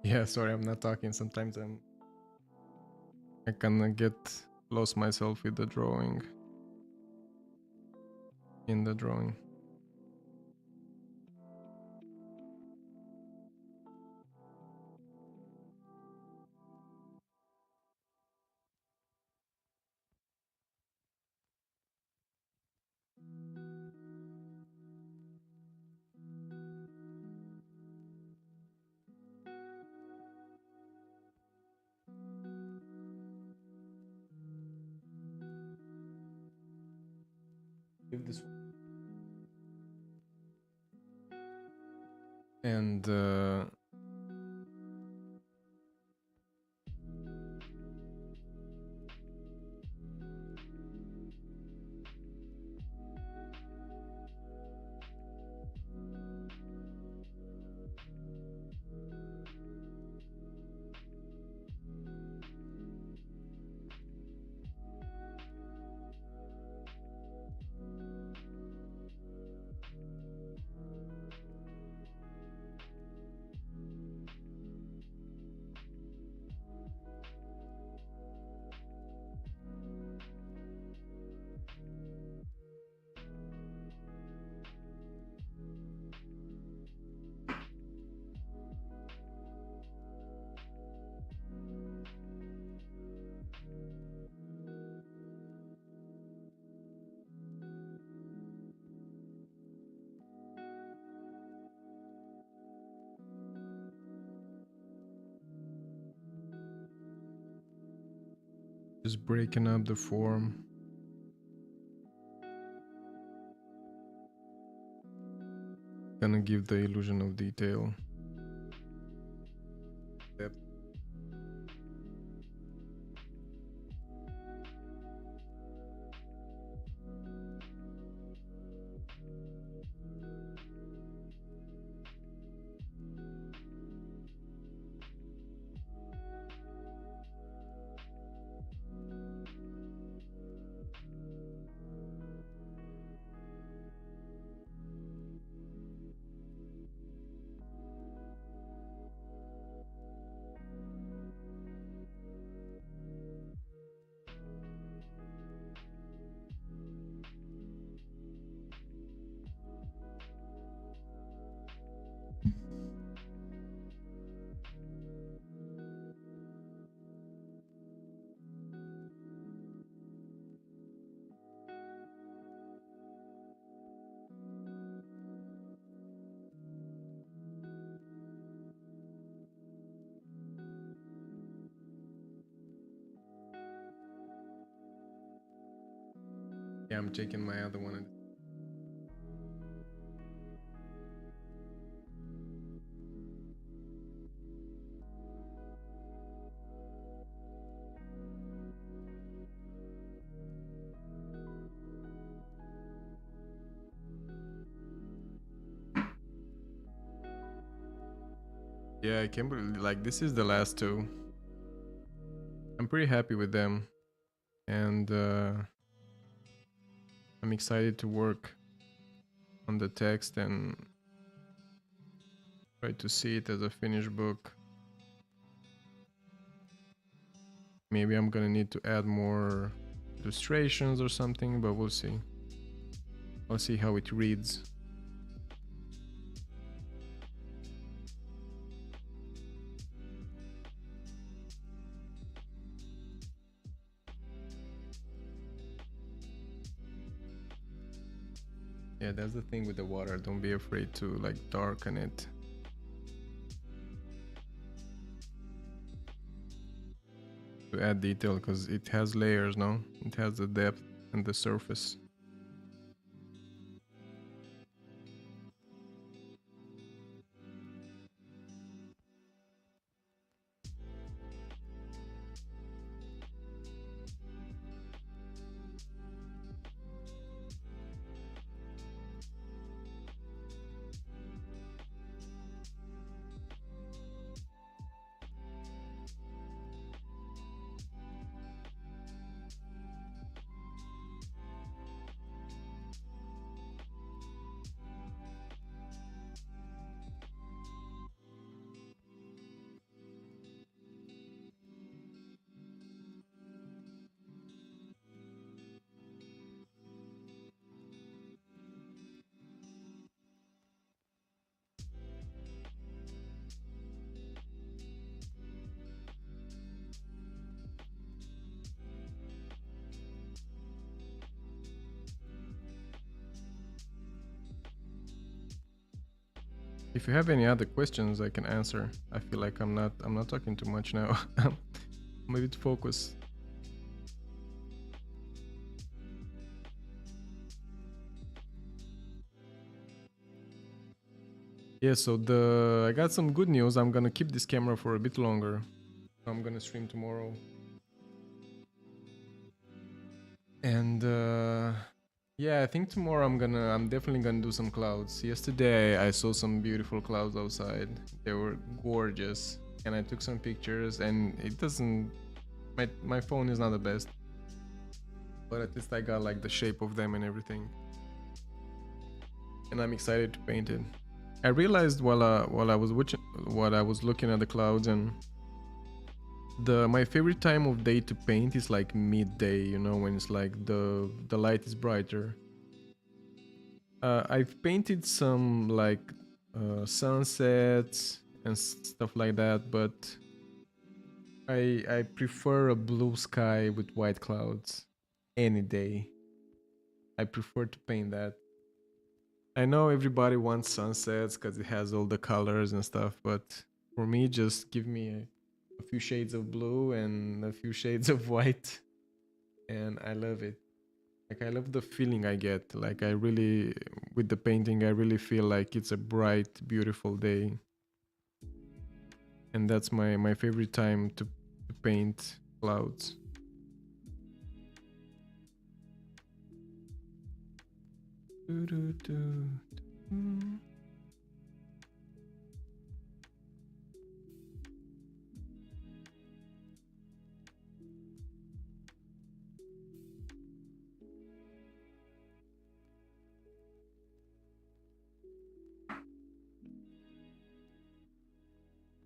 Yeah, sorry, I'm not talking. Sometimes I kinda get lost myself with the drawing. In the drawing. Give this one. And just breaking up the form. Gonna give the illusion of detail. Depth. Yeah, I'm taking my other one. Yeah, I can't believe, like, this is the last two. I'm pretty happy with them, and I'm excited to work on the text and try to see it as a finished book. Maybe I'm gonna need to add more illustrations or something, but we'll see. I'll see how it reads. Yeah, that's the thing with the water. Don't be afraid to like darken it. To add detail, because it has layers, no? It has the depth and the surface. If you have any other questions, I can answer. I feel like I'm not talking too much now. I'm a bit focused. Yeah, so I got some good news. I'm gonna keep this camera for a bit longer. I'm gonna stream tomorrow. And yeah, I think tomorrow I'm definitely gonna do some clouds. Yesterday I saw some beautiful clouds outside. They were gorgeous, and I took some pictures. And it doesn't, my phone is not the best, but at least I got like the shape of them and everything. And I'm excited to paint it. I realized while I was looking at the clouds, and my favorite time of day to paint is like midday, you know, when it's like the light is brighter. I've painted some like sunsets and stuff like that, but I prefer a blue sky with white clouds any day. I prefer to paint that. I know everybody wants sunsets because it has all the colors and stuff, but for me, just give me a few shades of blue and a few shades of white, and I love it. Like, I love the feeling I get. Like, I really, with the painting, I really feel like it's a bright, beautiful day. And that's my favorite time to paint clouds.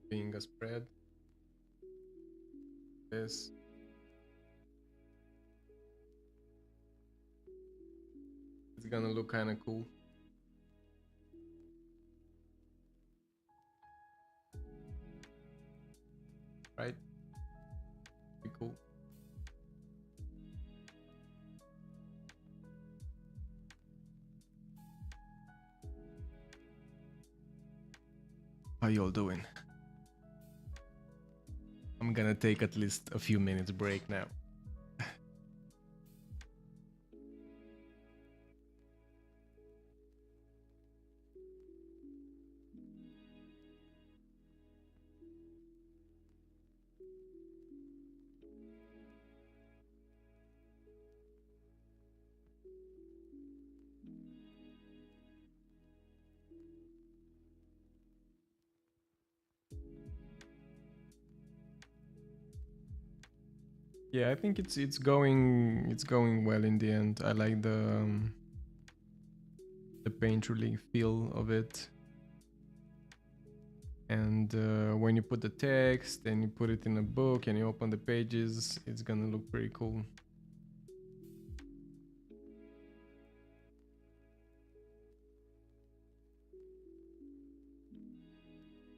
Being a spread. This. It's gonna look kind of cool. Right? Be cool. How y'all doing? I'm gonna take at least a few minutes break now. Yeah, I think it's going well in the end. I like the painterly feel of it. And when you put the text and you put it in a book and you open the pages, it's gonna look pretty cool.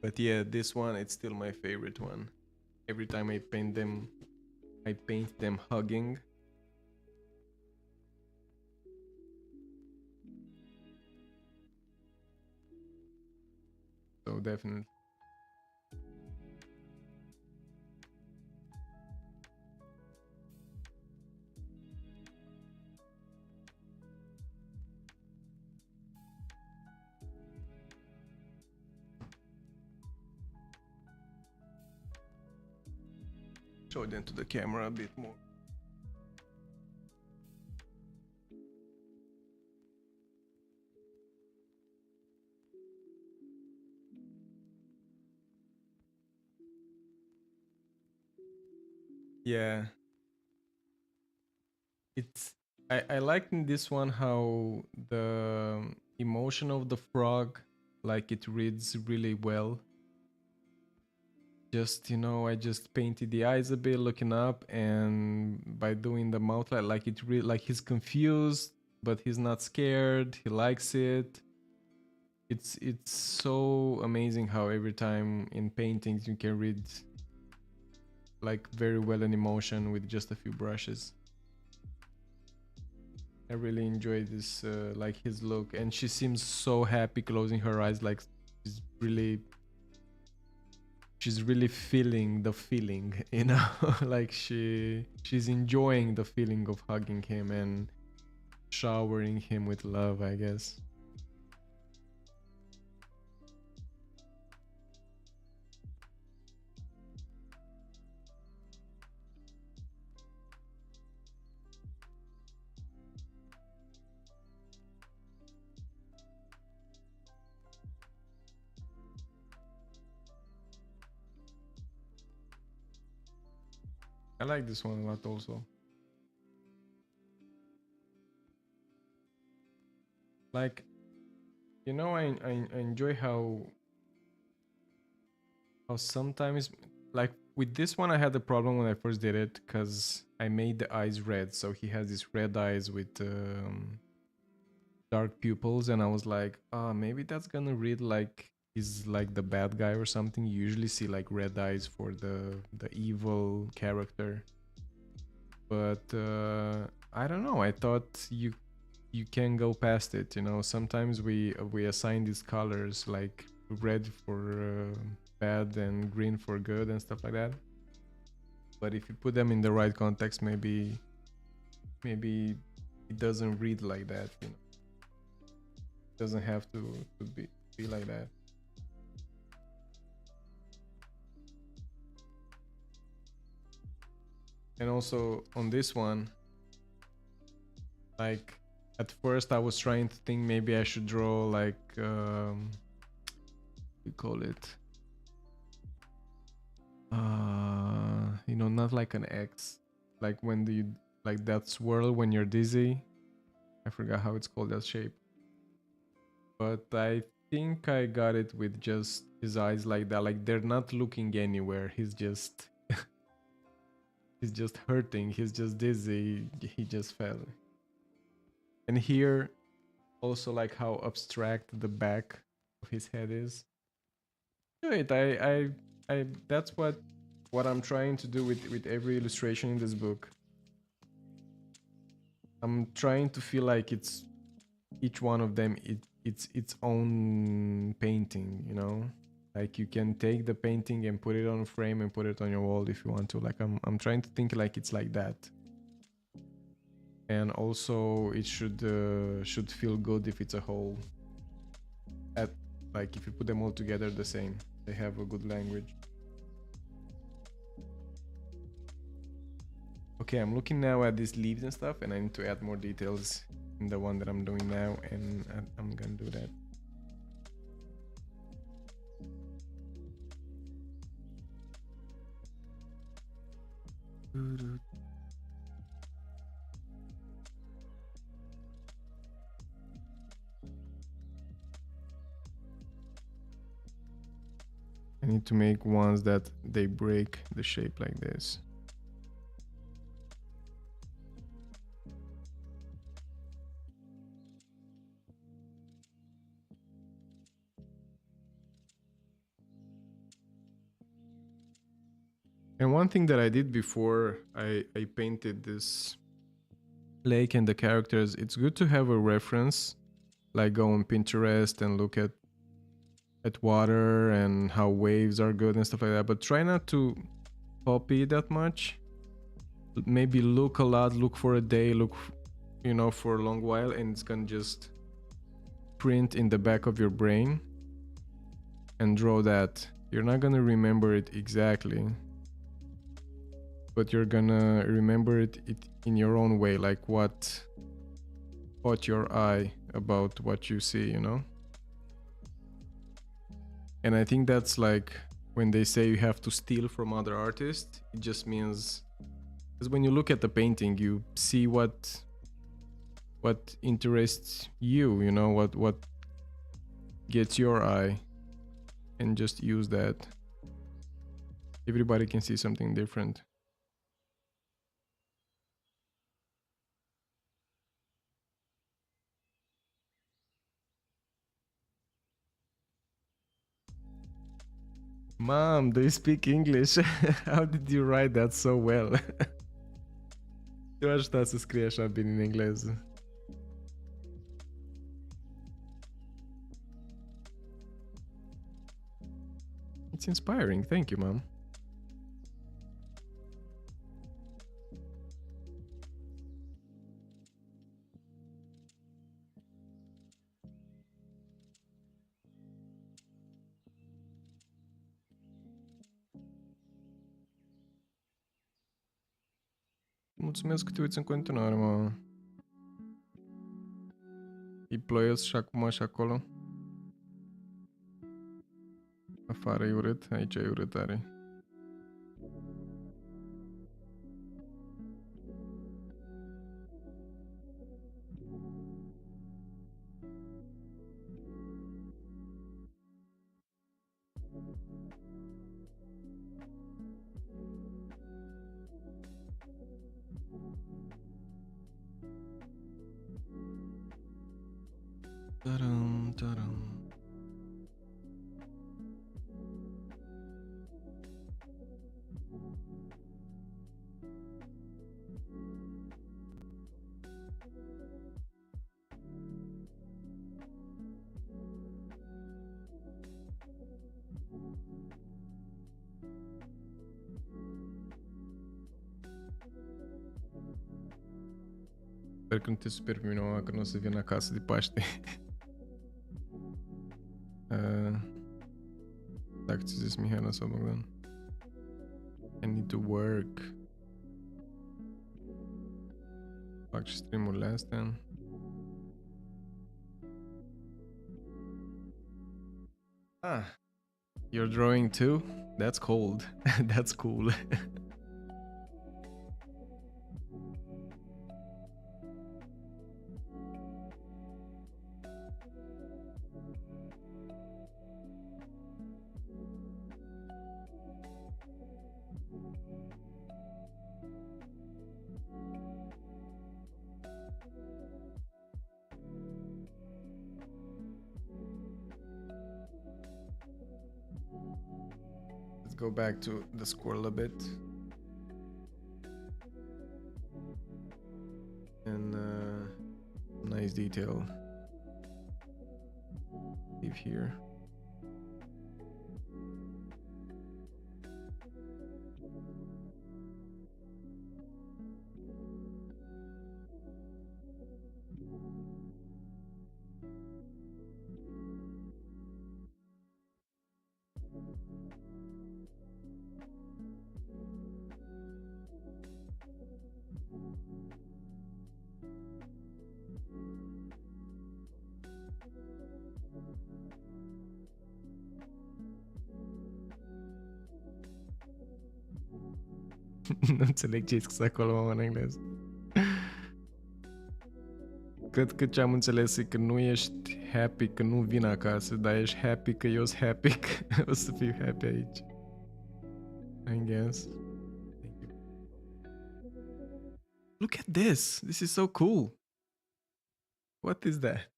But yeah, this one, it's still my favorite one. Every time I paint them, I paint them hugging. So definitely. Show them to the camera a bit more. Yeah, it's I like in this one how the emotion of the frog, like it reads really well. Just, I just painted the eyes a bit looking up, and by doing the mouth, like it really, like he's confused but he's not scared, he likes it. It's so amazing how every time in paintings you can read like very well an emotion with just a few brushes. I really enjoy this, like his look, and she seems so happy closing her eyes, like she's really she's really feeling the feeling, like she's enjoying the feeling of hugging him and showering him with love, I guess. I like this one a lot also. Like, I enjoy how sometimes, like with this one I had the problem when I first did it because I made the eyes red, so he has these red eyes with dark pupils, and I was like, maybe that's gonna read like he's like the bad guy or something. You usually see like red eyes for the evil character, but I don't know, I thought you can go past it. Sometimes we assign these colors like red for bad and green for good and stuff like that, but if you put them in the right context, maybe it doesn't read like that. It doesn't have to be like that. And also on this one, like at first I was trying to think maybe I should draw like we call it not like an X, like when you like that swirl when you're dizzy. I forgot how it's called, that shape, but I think I got it with just his eyes like that, like they're not looking anywhere, he's just hurting, he's just dizzy, he just fell. And here also, like how abstract the back of his head is. Wait, I that's what I'm trying to do with every illustration in this book. I'm trying to feel like it's each one of them, it's its own painting. Like you can take the painting and put it on a frame and put it on your wall if you want to. Like I'm trying to think like it's like that. And also it should feel good if it's a whole. At like if you put them all together the same, they have a good language. Okay, I'm looking now at these leaves and stuff, and I need to add more details in the one that I'm doing now, and I'm gonna do that. I need to make ones that they break the shape like this. And one thing that I did before I painted this lake and the characters, it's good to have a reference, like go on Pinterest and look at water and how waves are good and stuff like that, but try not to copy that much. Maybe look a lot, look for a day, look, you know, for a long while, and it's gonna just print in the back of your brain and draw that. You're not gonna remember it exactly, but you're gonna remember it in your own way, like what caught your eye about what you see, you know? And I think that's like when they say you have to steal from other artists, it just means, because when you look at the painting, you see what interests you, you know, what gets your eye, and just use that. Everybody can see something different. Mom, do you speak English? How did you write that so well? Eu ajutar să scrie așa bine în engleză. It's inspiring. Thank you, Mom. Mulțumesc că te uiți în continuare, mă. E ploios și acum și acolo. Afară e urât, aici e urât tare. Taram, taram. Sper că nu te super pe mine, mama, că nu o să vin acasă de Paște. Dacă ți-a zis Mihaela sau Bogdan. I need to work. Fac și stream-urile astea. Ah, you're drawing too? That's cold. That's cool. Let's go back to the squirrel a bit. And nice detail. Leave here. Nu înțeleg ce ai scris acolo, mama, în engleză. Cât ce am înțeles e că nu ești happy că nu vin acasă, dar ești happy că eu sunt happy că o să fiu happy aici. I guess. Thank you. Look at this! This is so cool! What is that?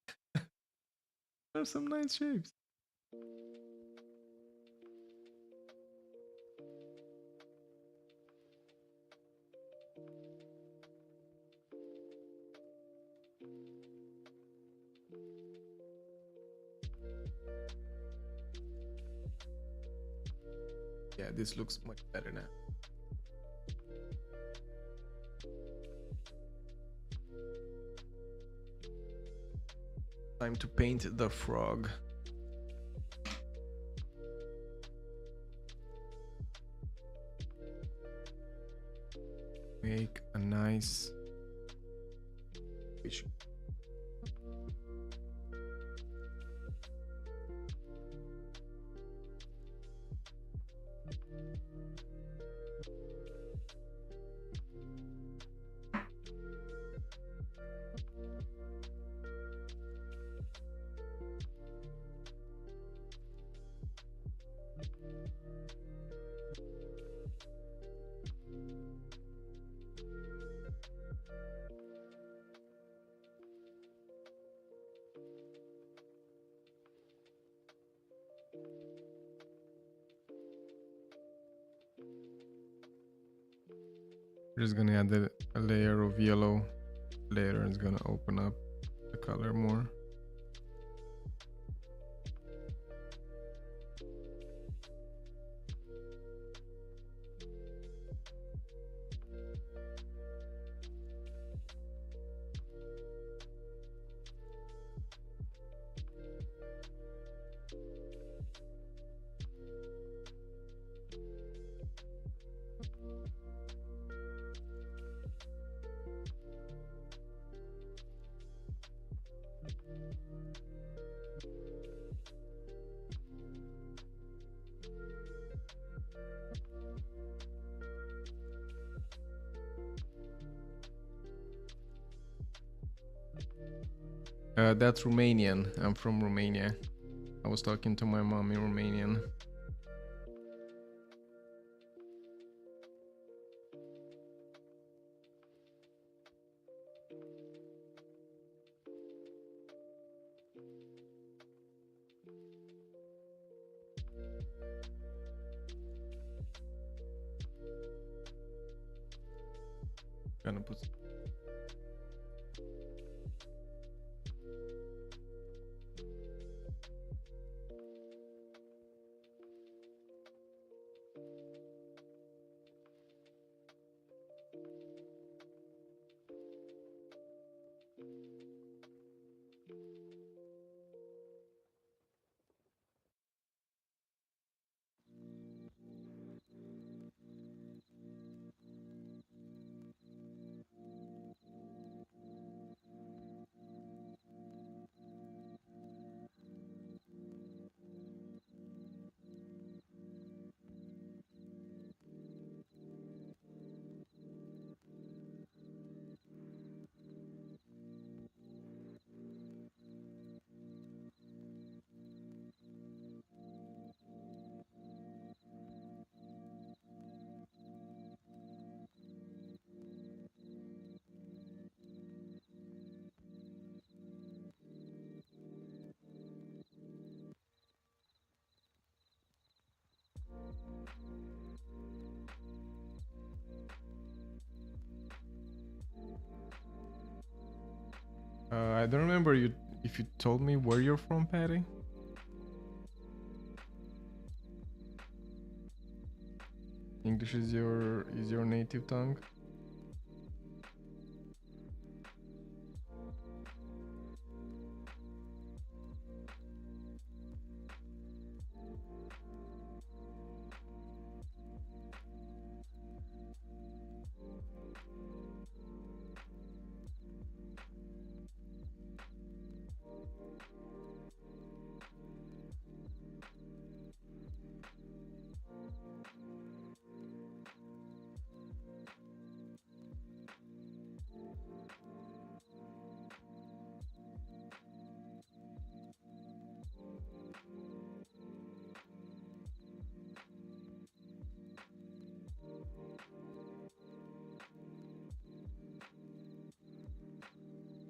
There's some nice shapes. Yeah, this looks much better now. Time to paint the frog. Make a nice fish. We're just gonna add a layer of yellow. Later it's gonna open up the color more. That's Romanian. I'm from Romania. I was talking to my mom in Romanian. Gonna put I don't remember if you told me where you're from, Patty. English is your native tongue.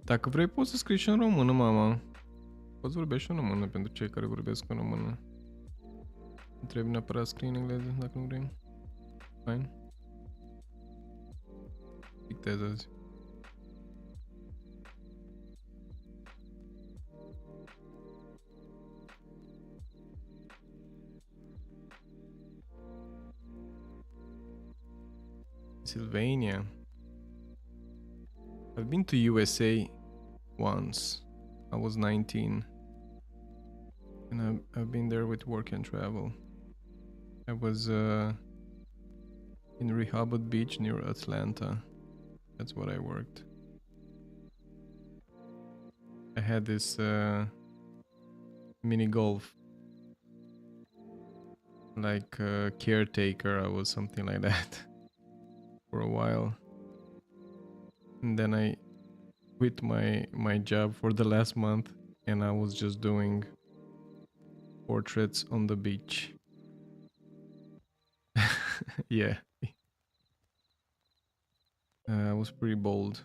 Dacă vrei poți să scrii și în română, mama. Poți vorbești și în română pentru cei care vorbesc în română. Nu trebuie neapărat să scrii în engleză dacă nu vrei. Fine. Dictez azi. Pennsylvania. I've been to USA once. I was 19. And I've been there with work and travel. I was in Rehoboth Beach near Atlanta. That's what I worked. I had this mini golf, like caretaker. I was something like that for a while, and then I quit my job for the last month, and I was just doing portraits on the beach. Yeah. I was pretty bold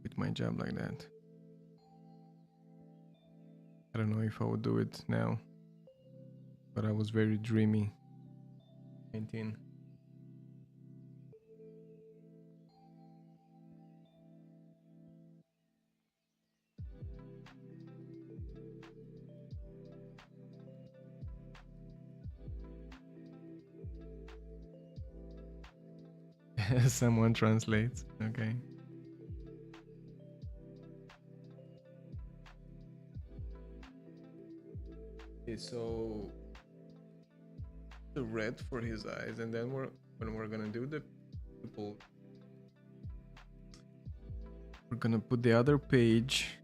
with my job like that. I don't know if I would do it now, but I was very dreamy. 19. Someone translates. Okay. Okay, so the red for his eyes, and then when we're gonna do the pupil, we're gonna put the other page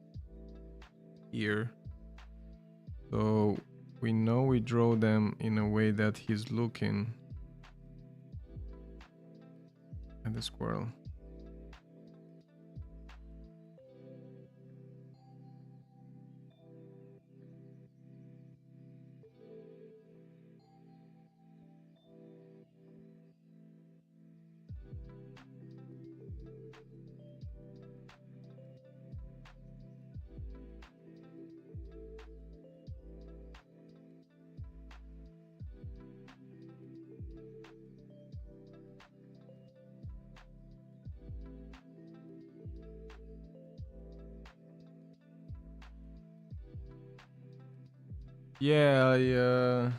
here. So we know we draw them in a way that he's looking at the squirrel. Yeah,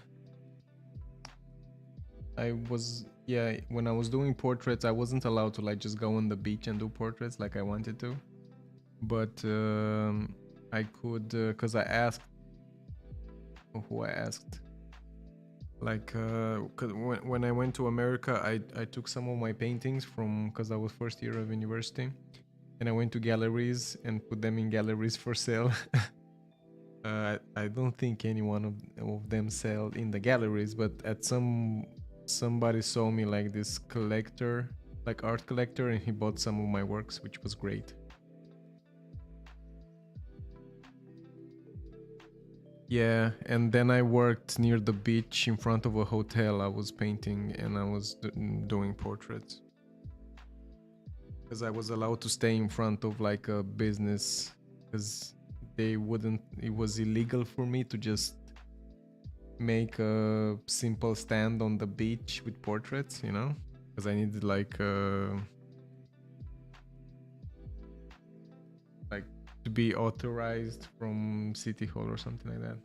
I was, yeah, when I was doing portraits, I wasn't allowed to like just go on the beach and do portraits like I wanted to, but I could, cause I asked, who I asked, like, cause when I went to America, I took some of my paintings from, cause I was first year of university, and I went to galleries and put them in galleries for sale. I don't think any one of them sell in the galleries, but at somebody saw me like this collector, like art collector, and he bought some of my works, which was great. Yeah, and then I worked near the beach in front of a hotel. I was painting and I was doing portraits. Because I was allowed to stay in front of like a business, because they wouldn't, it was illegal for me to just make a simple stand on the beach with portraits, you know, because I needed like to be authorized from City Hall or something like that.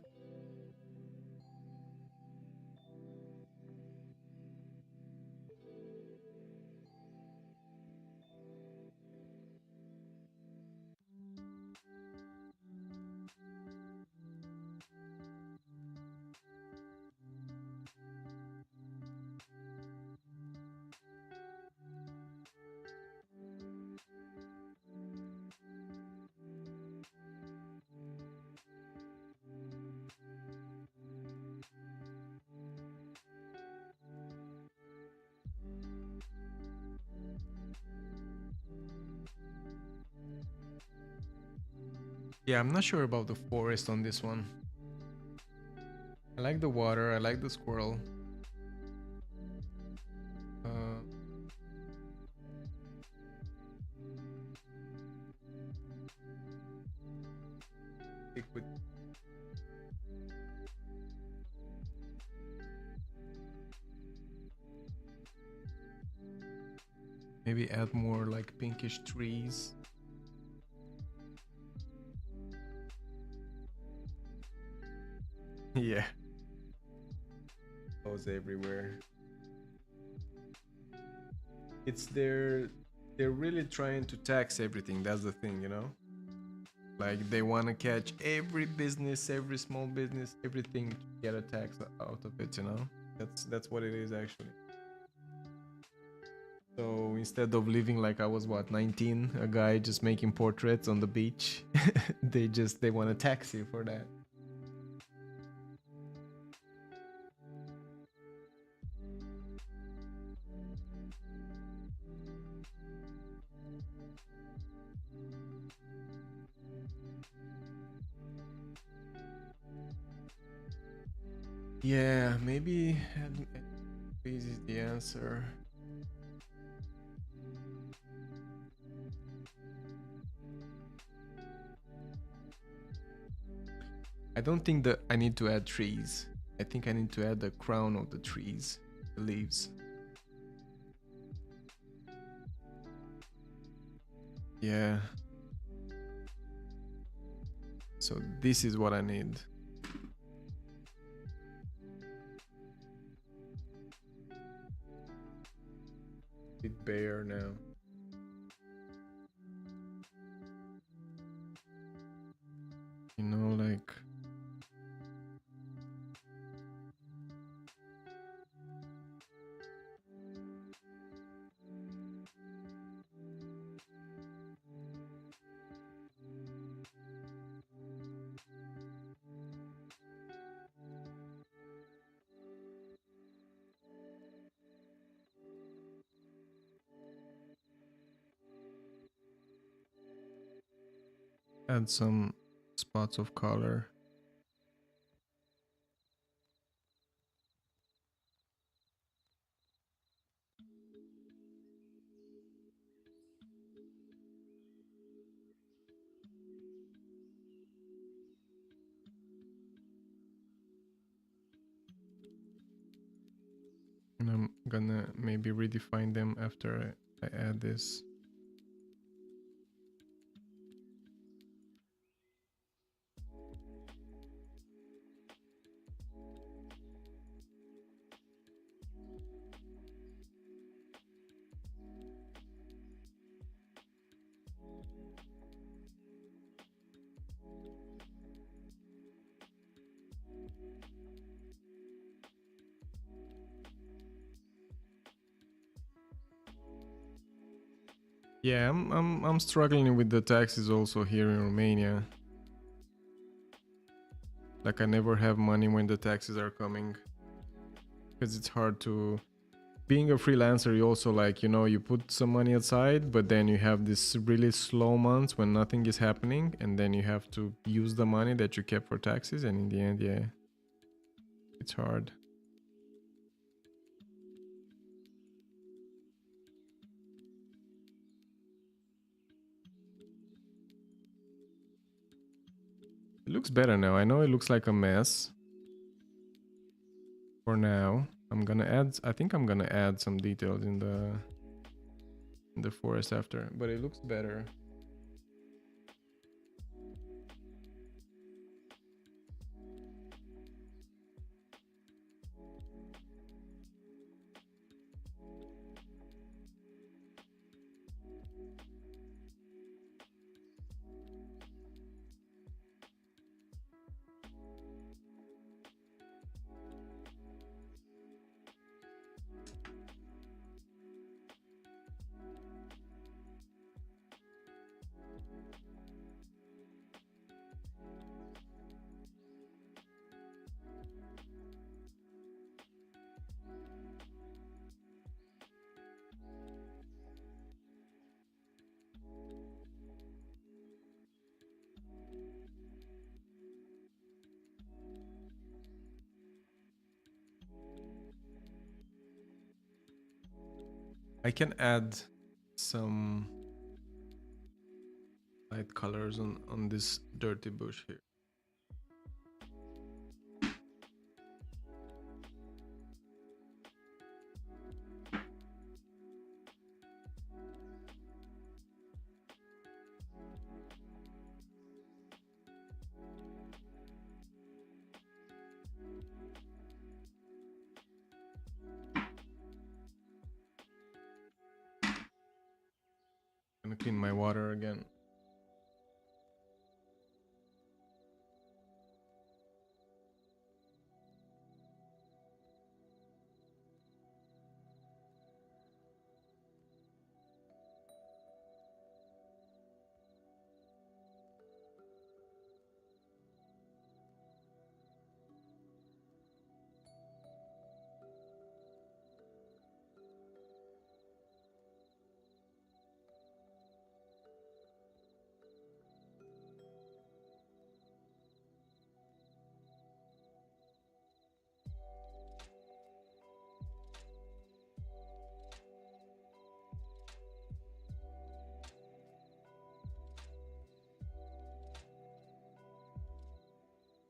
Yeah, I'm not sure about the forest on this one. I like the water, I like the squirrel. Maybe add more like pinkish trees. Yeah. Clothes everywhere. It's they're really trying to tax everything. That's the thing, you know? Like they want to catch every business, every small business, everything to get a tax out of it, you know? That's what it is actually. So instead of living like I was what 19, a guy just making portraits on the beach, they want to tax you for that. Yeah, maybe this is the answer. I don't think that I need to add trees. I think I need to add the crown of the trees, the leaves. Yeah. So this is what I need. Bit bare now. You know, like add some spots of color. And I'm gonna maybe redefine them after I add this. Yeah, I'm struggling with the taxes also here in Romania. Like I never have money when the taxes are coming. Because it's hard to being a freelancer, you also like, you know, you put some money aside, but then you have this really slow months when nothing is happening, and then you have to use the money that you kept for taxes, and in the end, yeah, it's hard. It looks better now. I know it looks like a mess for now. I'm gonna add, I think I'm gonna add some details in the forest after, but it looks better. I can add some light colors on this dirty bush here. clean my water again.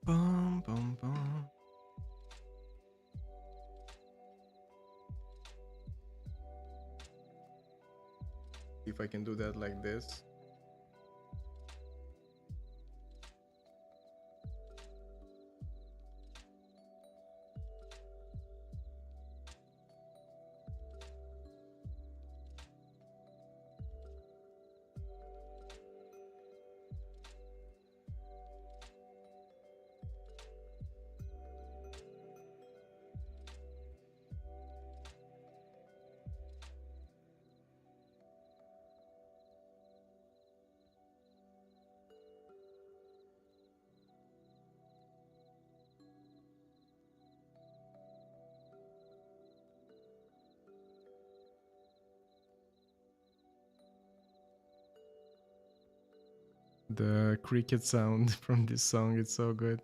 Bum, bum, bum. See if I can do that like this. The cricket sound from this song, it's so good.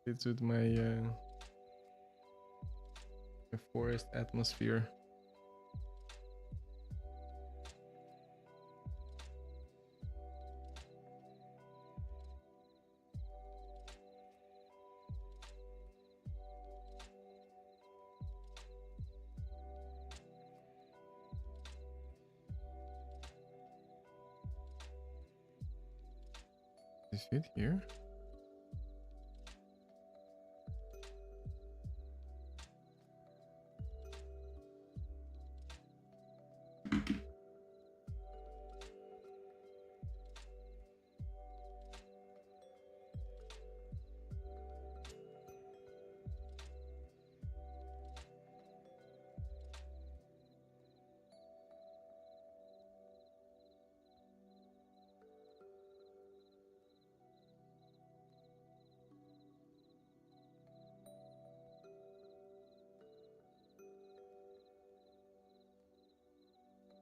It's with my forest atmosphere. Is it here?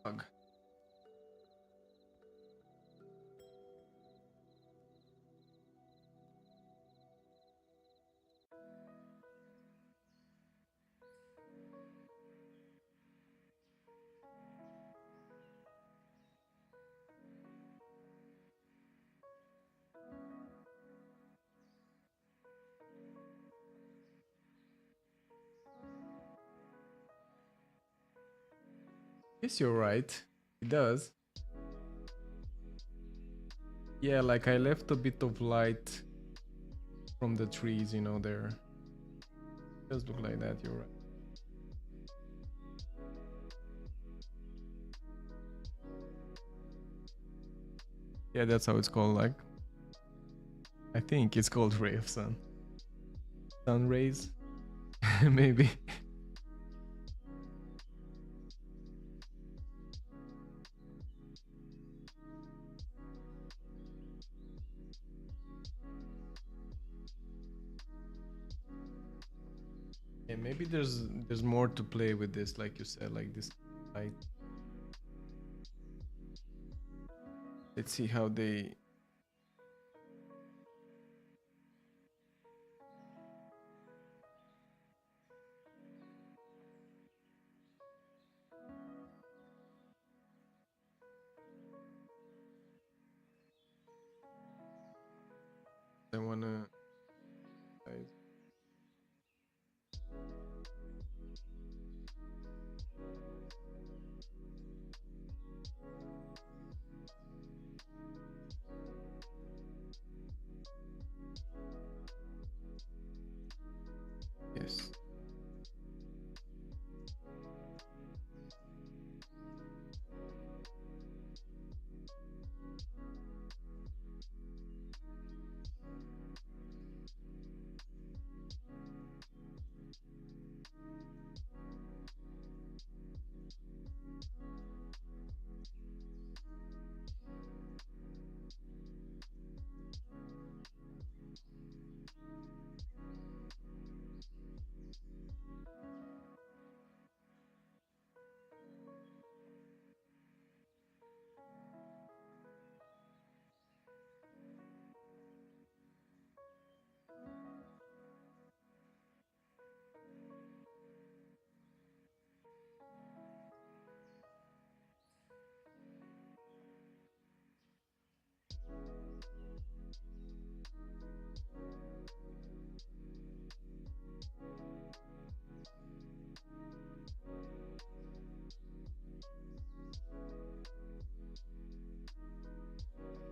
Bug. Yes, you're right. It does. Yeah, like I left a bit of light from the trees, you know, there. It does look like that, you're right. Yeah, that's how it's called, like. I think it's called ray of sun. Sun rays? Maybe. Yeah, maybe there's more to play with this, like you said, like this light. Let's see how they... I wanna... Yes.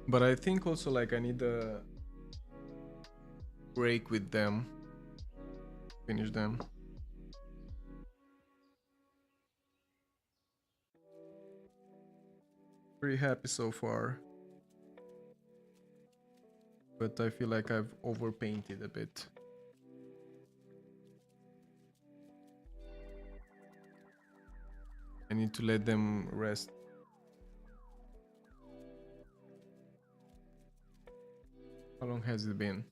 But I think also like I need a break with them. Finish them. Pretty happy so far. But I feel like I've overpainted a bit. I need to let them rest. How long has it been?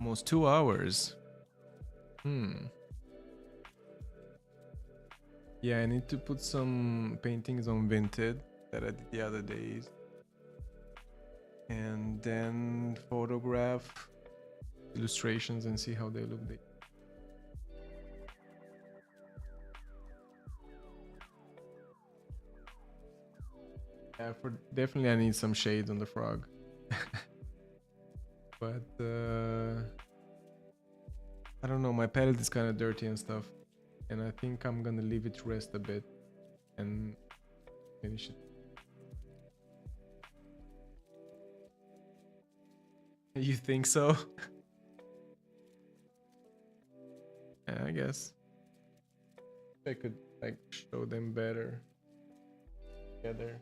Almost 2 hours. Yeah, I need to put some paintings on Vinted that I did the other days. And then photograph illustrations and see how they look. Yeah, for definitely I need some shade on the frog. But I don't know, my palette is kind of dirty and stuff. And I think I'm gonna leave it rest a bit and finish it. You think so? Yeah, I guess. I could like show them better together.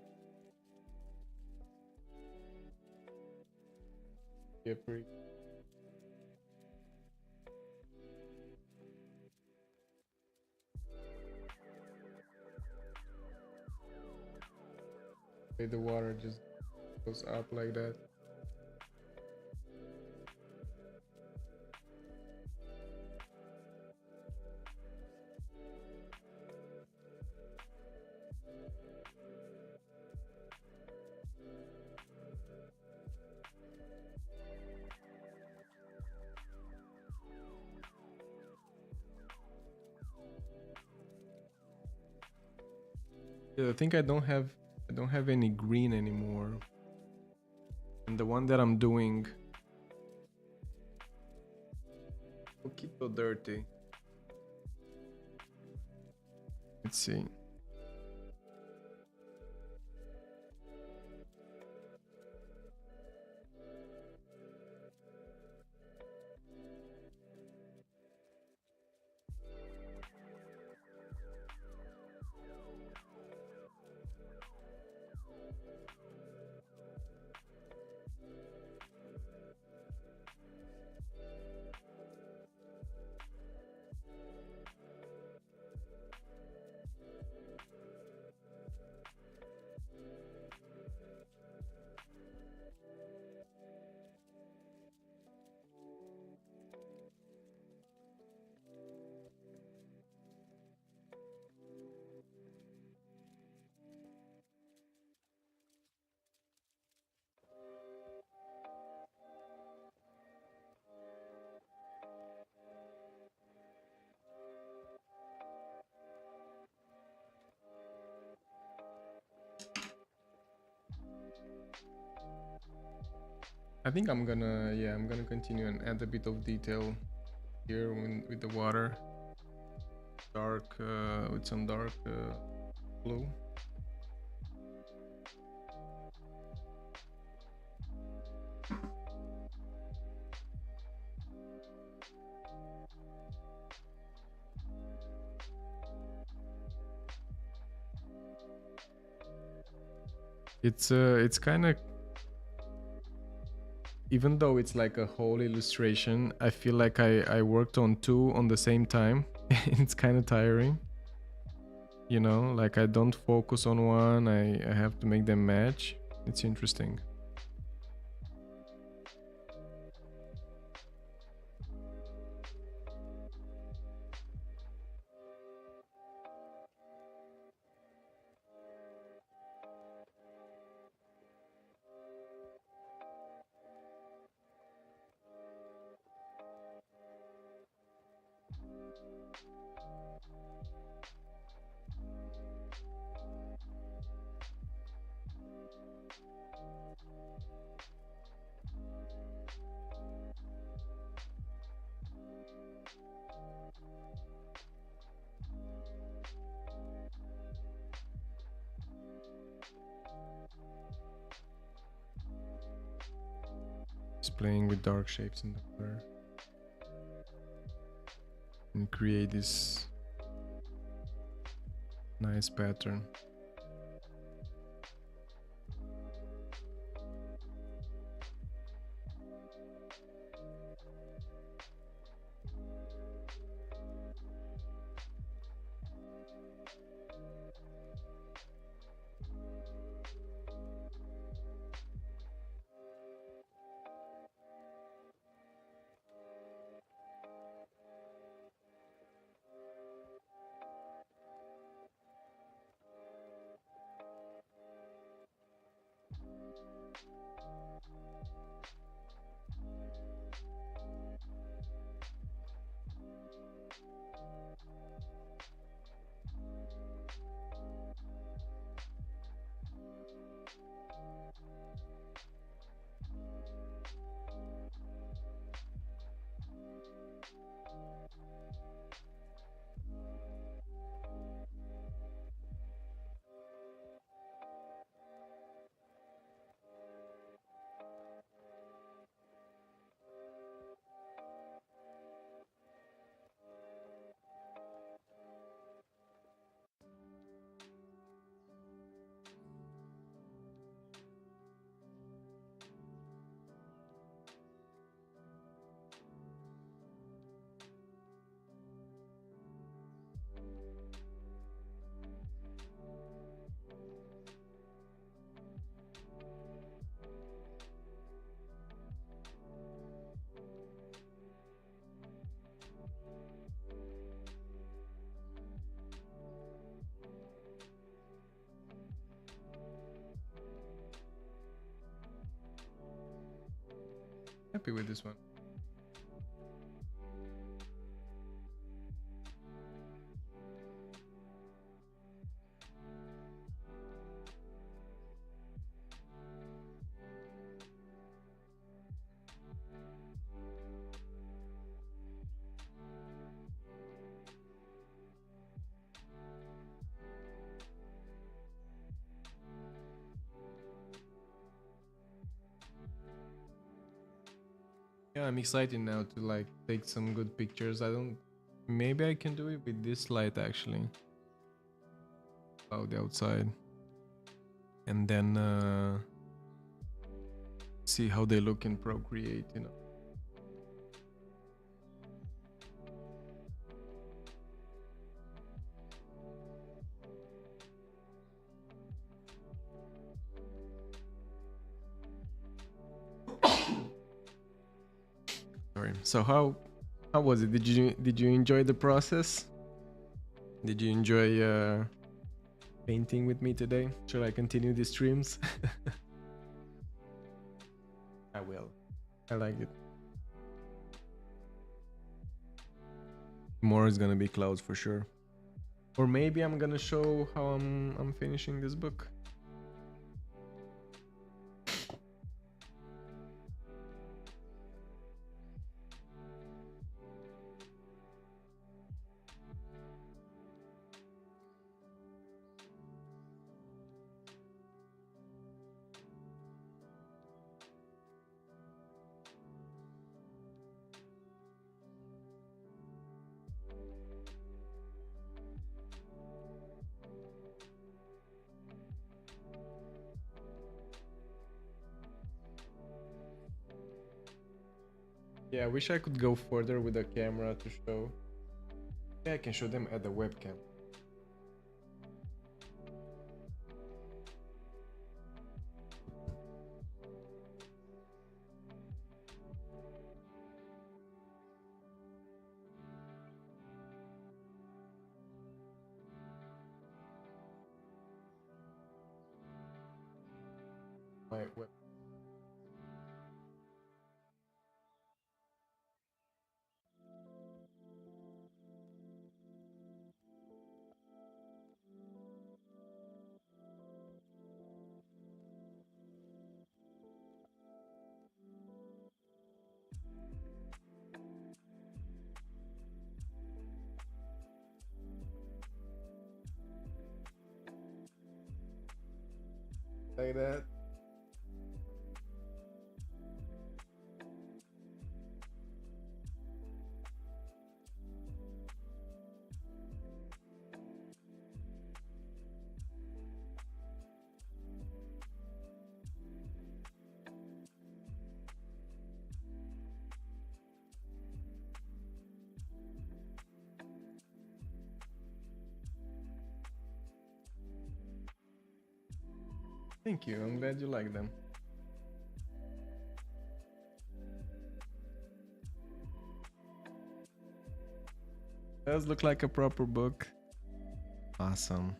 Yeah, pretty. The water just goes up like that. Yeah, I think I don't have any green anymore. And the one that I'm doing a poquito dirty. Let's see. I think I'm gonna continue and add a bit of detail here with the water, dark with some dark blue. It's kind of, even though it's like a whole illustration, I feel like I worked on two on the same time. It's kind of tiring, you know, like I don't focus on one, I have to make them match. It's interesting. Just playing with dark shapes in the color and create this nice pattern. Happy with this one. Yeah, I'm excited now to like take some good pictures. Maybe I can do it with this light actually. Out the outside. And then see how they look in Procreate, you know. Sorry. So how was it? Did you enjoy the process? Did you enjoy painting with me today? Should I continue the streams? I will. I like it. Tomorrow is gonna be clouds for sure. Or maybe I'm gonna show how I'm finishing this book. Yeah, I wish I could go further with the camera to show. Yeah, I can show them at the webcam. My web. Like that. Thank you. I'm glad you like them. Does look like a proper book. Awesome.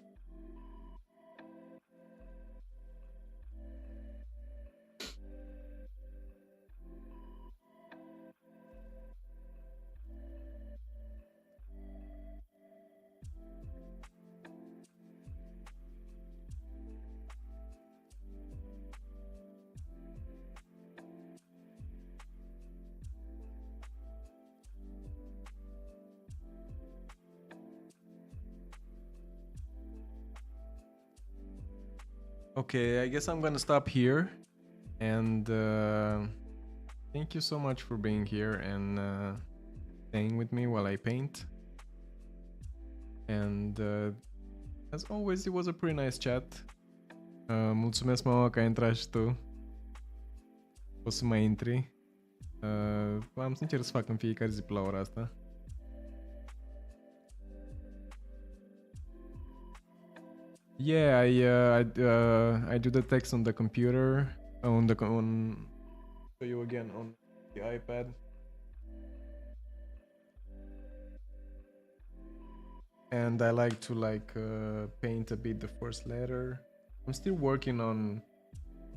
Okay, I guess I'm gonna stop here. And thank you so much for being here and staying with me while I paint. And as always, it was a pretty nice chat. Mulțumesc, mama, că ai intrat și tu. O să mai intri. Am sincer să fac în fiecare zi pe la ora asta. Yeah, I do the text on the computer, on show you again on the iPad. And I like to paint a bit the first letter. I'm still working on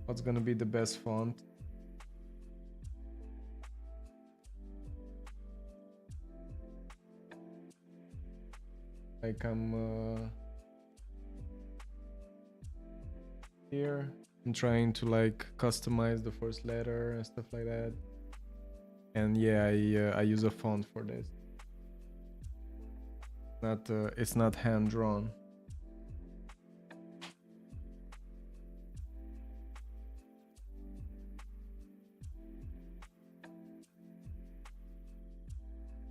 what's gonna be the best font. Like I'm here. I'm trying to customize the first letter and stuff like that. And yeah, I use a font for this. It's not hand drawn.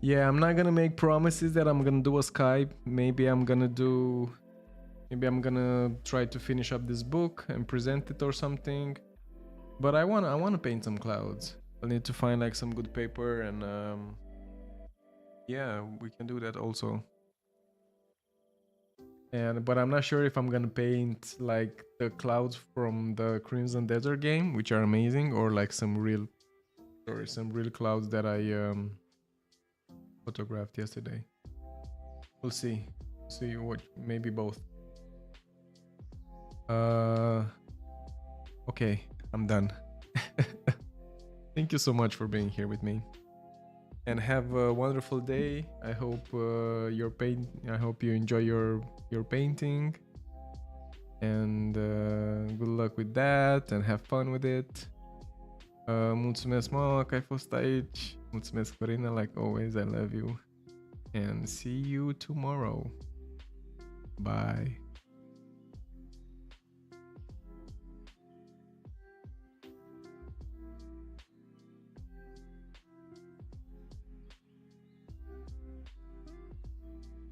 Yeah, I'm not gonna make promises that I'm gonna do a Skype. Maybe I'm gonna try to finish up this book and present it or something. But I wanna paint some clouds. I'll need to find some good paper and yeah, we can do that also. But I'm not sure if I'm gonna paint the clouds from the Crimson Desert game, which are amazing, or some real clouds that I photographed yesterday. We'll see what, maybe both. Okay, I'm done. Thank you so much for being here with me, and have a wonderful day. I hope I hope you enjoy your painting, and good luck with that and have fun with it. Mulțumesc, mama, că ai fost aici. Mulțumesc, Corina, like always. I love you, and see you tomorrow. Bye.